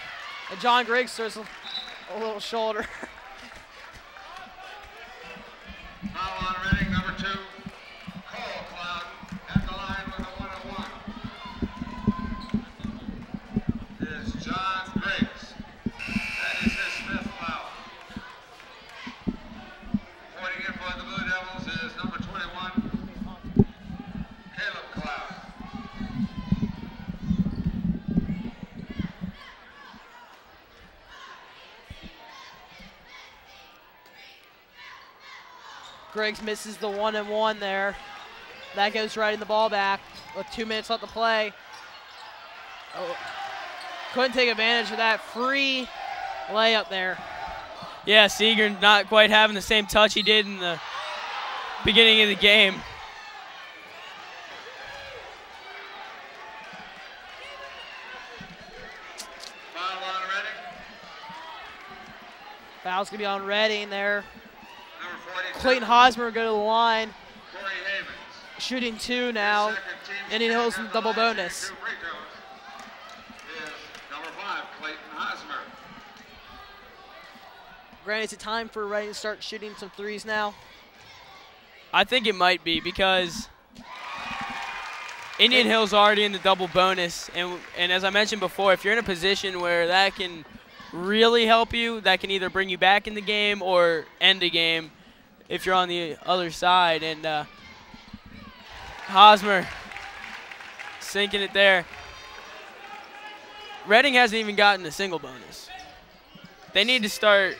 And John Griggs throws a little shoulder. Foul on Reading, number 2, Cole Cloud, at the line with a 1-1. Is John Griggs. That is his 5th foul. Pointing in for the Blue Devils is number 21, Caleb Cloud. Griggs misses the 1-and-1 there. That goes right in the ball back with 2 minutes left to play. Oh, couldn't take advantage of that free layup there. Yeah, Seeger not quite having the same touch he did in the beginning of the game. Foul on Reading. Foul's going to be on Reading there. Number 42, Clayton Hosmer will go to the line. Corey Havens. Shooting 2 now. Second team Indian Hills in at the double line, bonus. 2 free throws, is number 5, Clayton Hosmer. Granted, is it time for Reading to start shooting some threes now? I think it might be because Indian Hill's already in the double bonus. And as I mentioned before, if you're in a position where that can really help you, that can either bring you back in the game or end a game if you're on the other side. And Hosmer sinking it there. Reading hasn't even gotten a single bonus. They need to start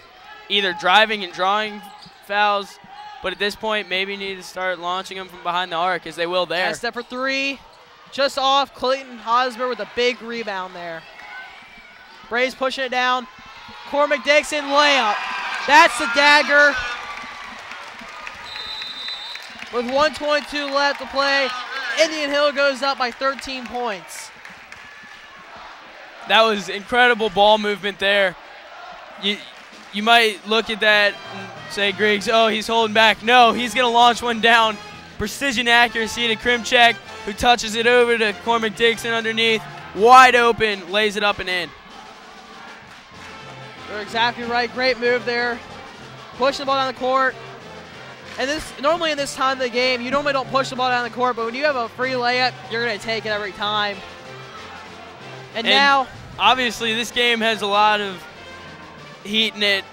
either driving and drawing fouls, but at this point maybe need to start launching them from behind the arc, as they will there. Step for 3, just off. Clayton Hosmer with a big rebound there. Braves pushing it down. Cormac Dixon layup. That's the dagger. With 1:22 left to play, Indian Hill goes up by 13 points. That was incredible ball movement there. You might look at that and say, Griggs, oh, he's holding back. No, he's going to launch one down. Precision accuracy to Krimchek, who touches it over to Cormac Dixon underneath. Wide open, lays it up and in. You're exactly right. Great move there. Pushing the ball down the court. And normally in this time of the game, you normally don't push the ball down the court, but when you have a free layup, you're going to take it every time. And now, obviously, this game has a lot of heat in it.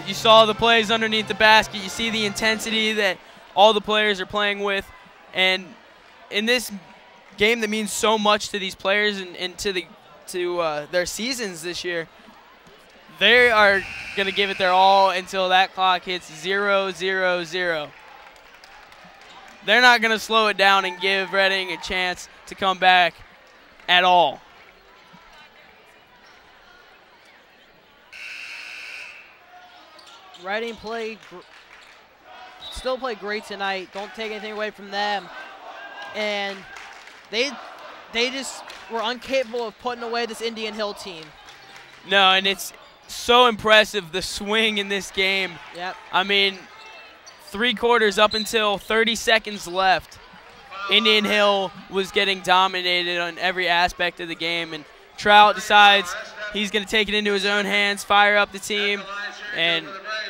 You saw the plays underneath the basket. You see the intensity that all the players are playing with. And in this game that means so much to these players and to their seasons this year, they are going to give it their all until that clock hits 0-0-0. They're not going to slow it down and give Reading a chance to come back at all. Reading still played great tonight. Don't take anything away from them. And they just were incapable of putting away this Indian Hill team. No, and it's so impressive, the swing in this game. Yep. I mean, 3 quarters up until 30 seconds left, Indian Hill was getting dominated on every aspect of the game, and Trout decides he's going to take it into his own hands, fire up the team, and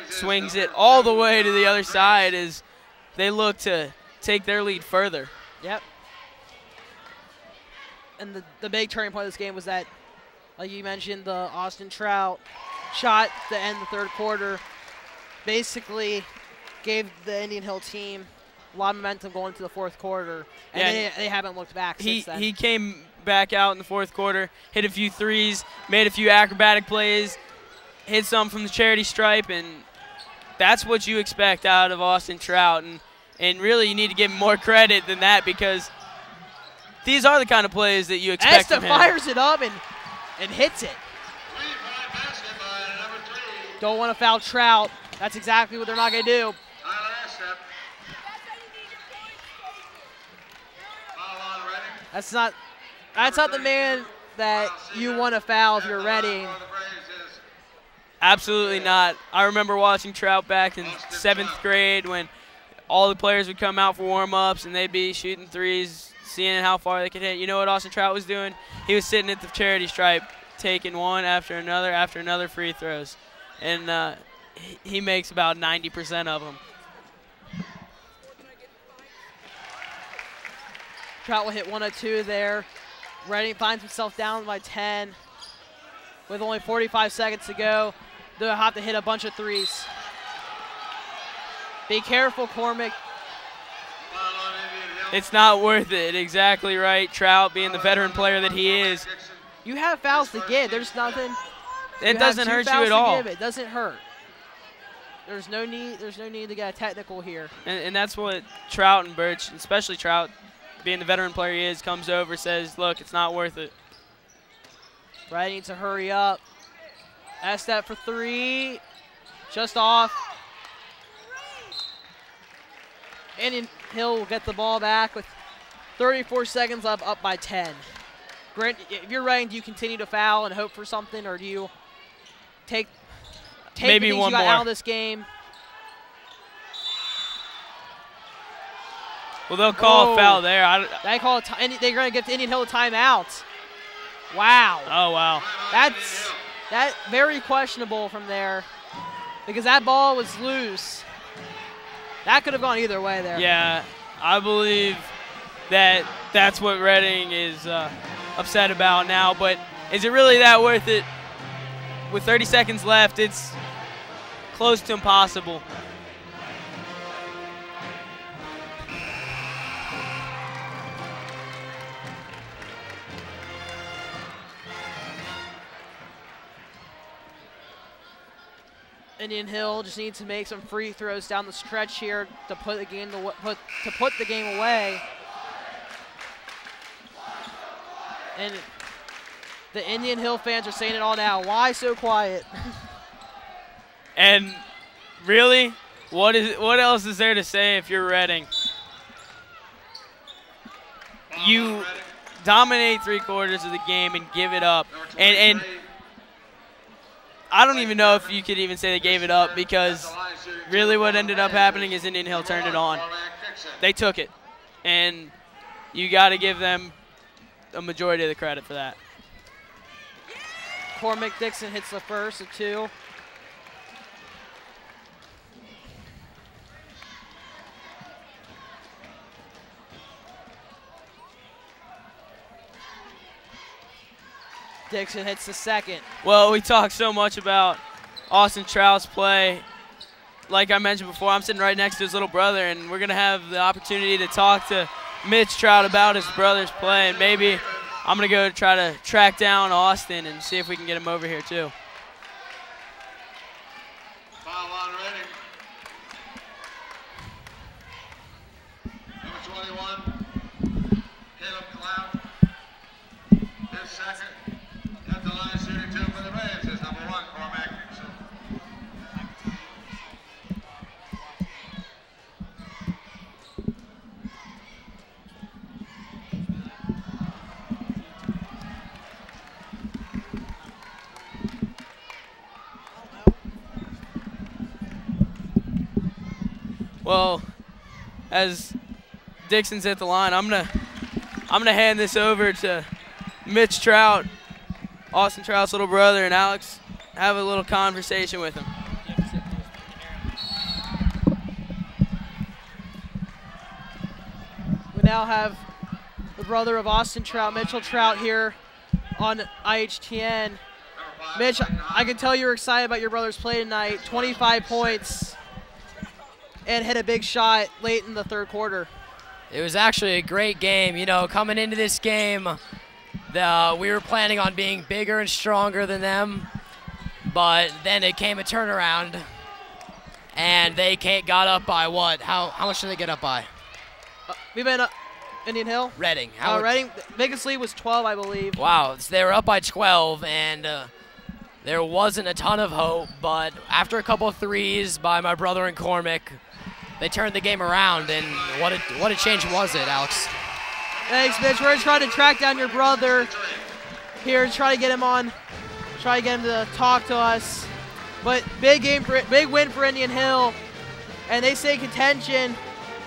swings it all the way to the other side as they look to take their lead further. Yep. And the big turning point of this game was that, like you mentioned, the Austin Trout shot to end the third quarter basically gave the Indian Hill team a lot of momentum going into the fourth quarter, and they haven't looked back since then. He came back out in the fourth quarter, hit a few threes, made a few acrobatic plays, hit some from the charity stripe, and that's what you expect out of Austin Trout. And really, you need to give him more credit than that, because these are the kind of plays that you expect from him. fires it up and hits it. Don't want to foul Trout. That's exactly what they're not going to do. That's not the man that you want to foul if you're Reading. Absolutely not. I remember watching Trout back in 7th grade when all the players would come out for warm-ups and they'd be shooting threes, seeing how far they could hit. You know what Austin Trout was doing? He was sitting at the charity stripe, taking one after another free throws. And he makes about 90% of them. Trout will hit 1 of 2 there. Reading finds himself down by 10 with only 45 seconds to go. They'll have to hit a bunch of threes. Be careful, Cormac. It's not worth it. Exactly right. Trout, being the veteran player that he is. You have fouls to give. There's nothing. It doesn't hurt you at all. It doesn't hurt. There's no need to get a technical here. And that's what Trout and Birch, especially Trout, being the veteran player he is, comes over, says, look, it's not worth it. Reading needs to hurry up. Estep for 3. Just off. Indian Hill will get the ball back with 34 seconds left, up by 10. Grant, if you're Reading, do you continue to foul and hope for something, or do you take maybe the things one you got more out of this game? Well, they'll call a foul there. They're going to give Indian Hill a timeout. Wow. Oh, wow. That's very questionable from there, because that ball was loose. That could have gone either way there. Yeah, I believe that's what Reading is upset about now. But is it really that worth it? With 30 seconds left, it's close to impossible. Indian Hill just needs to make some free throws down the stretch here to put the game away. And the Indian Hill fans are saying it all now. Why so quiet? And really, what else is there to say if you're Reading? You dominate 3/4 of the game and give it up. And I don't even know if you could even say they gave it up, because really what ended up happening is Indian Hill turned it on. They took it. And you got to give them a majority of the credit for that. Cormac Dixon hits the first of 2. Dixon hits the second. Well, we talked so much about Austin Trout's play. Like I mentioned before, I'm sitting right next to his little brother, and we're going to have the opportunity to talk to Mitch Trout about his brother's play, and maybe I'm going to go try to track down Austin and see if we can get him over here too. Foul on Reading. Number 21, Caleb Cloud. His second. At the line, shooting 2 for the Braves is number 1, Cormac Dixon. Well, as Dixon's at the line, I'm gonna hand this over to Mitch Trout, Austin Trout's little brother, and Alex have a little conversation with him. now have the brother of Austin Trout, Mitchell Trout, here on IHTN. Mitch, I can tell you're excited about your brother's play tonight. 25 points and hit a big shot late in the third quarter. It was actually a great game. You know, coming into this game, we were planning on being bigger and stronger than them, but then it came a turnaround, and they got up by what? How much did they get up by? We've been Indian Hill? Reading. Reading, the biggest lead was 12, I believe. Wow, so they were up by 12, and there wasn't a ton of hope, but after a couple of threes by my brother and Cormac, they turned the game around, and what a change was it, Alex? Thanks, Mitch. We're going to try to track down your brother here, try to get him on, try to get him to talk to us. But big win for Indian Hill, and they stay contention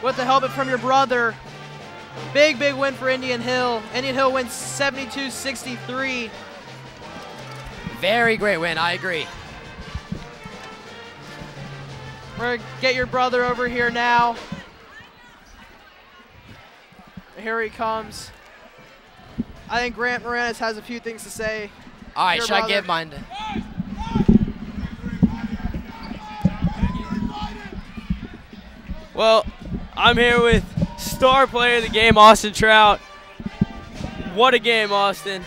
with the help from your brother. Big win for Indian Hill. Indian Hill wins 72-63. Very great win, I agree. We're going to get your brother over here now. Here he comes. I think Grant Moranis has a few things to say. All right, should I get mine? Well, I'm here with star player of the game, Austin Trout. What a game, Austin.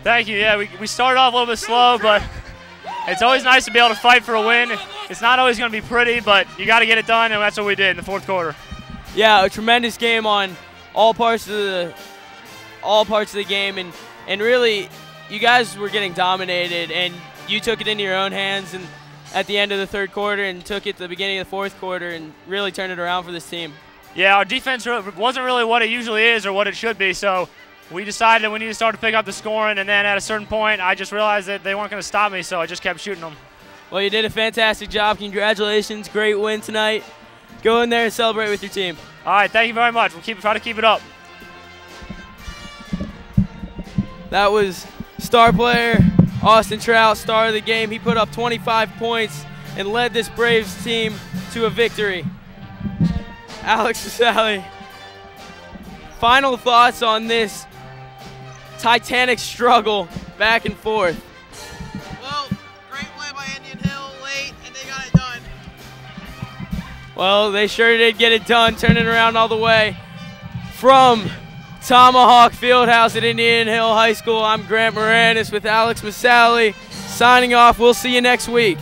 Thank you. Yeah, we started off a little bit slow, but it's always nice to be able to fight for a win. It's not always going to be pretty, but you got to get it done, and that's what we did in the fourth quarter. Yeah, a tremendous game on all parts of the game, and really, you guys were getting dominated, and you took it into your own hands and at the end of the third quarter and took it to the beginning of the fourth quarter and really turned it around for this team. Yeah, our defense wasn't really what it usually is or what it should be, so we decided that we needed to start to pick up the scoring, and then at a certain point, I just realized that they weren't going to stop me, so I just kept shooting them. Well, you did a fantastic job. Congratulations. Great win tonight. Go in there and celebrate with your team. All right, thank you very much. We'll try to keep it up. That was star player Austin Trout, star of the game. He put up 25 points and led this Braves team to a victory. Alex Vasali, final thoughts on this titanic struggle back and forth. Well, great play by Indian Hill late, and they got it done. Well, they sure did get it done, turning around all the way. From Tomahawk Fieldhouse at Indian Hill High School, I'm Grant Moranis with Alex Vasali signing off. We'll see you next week.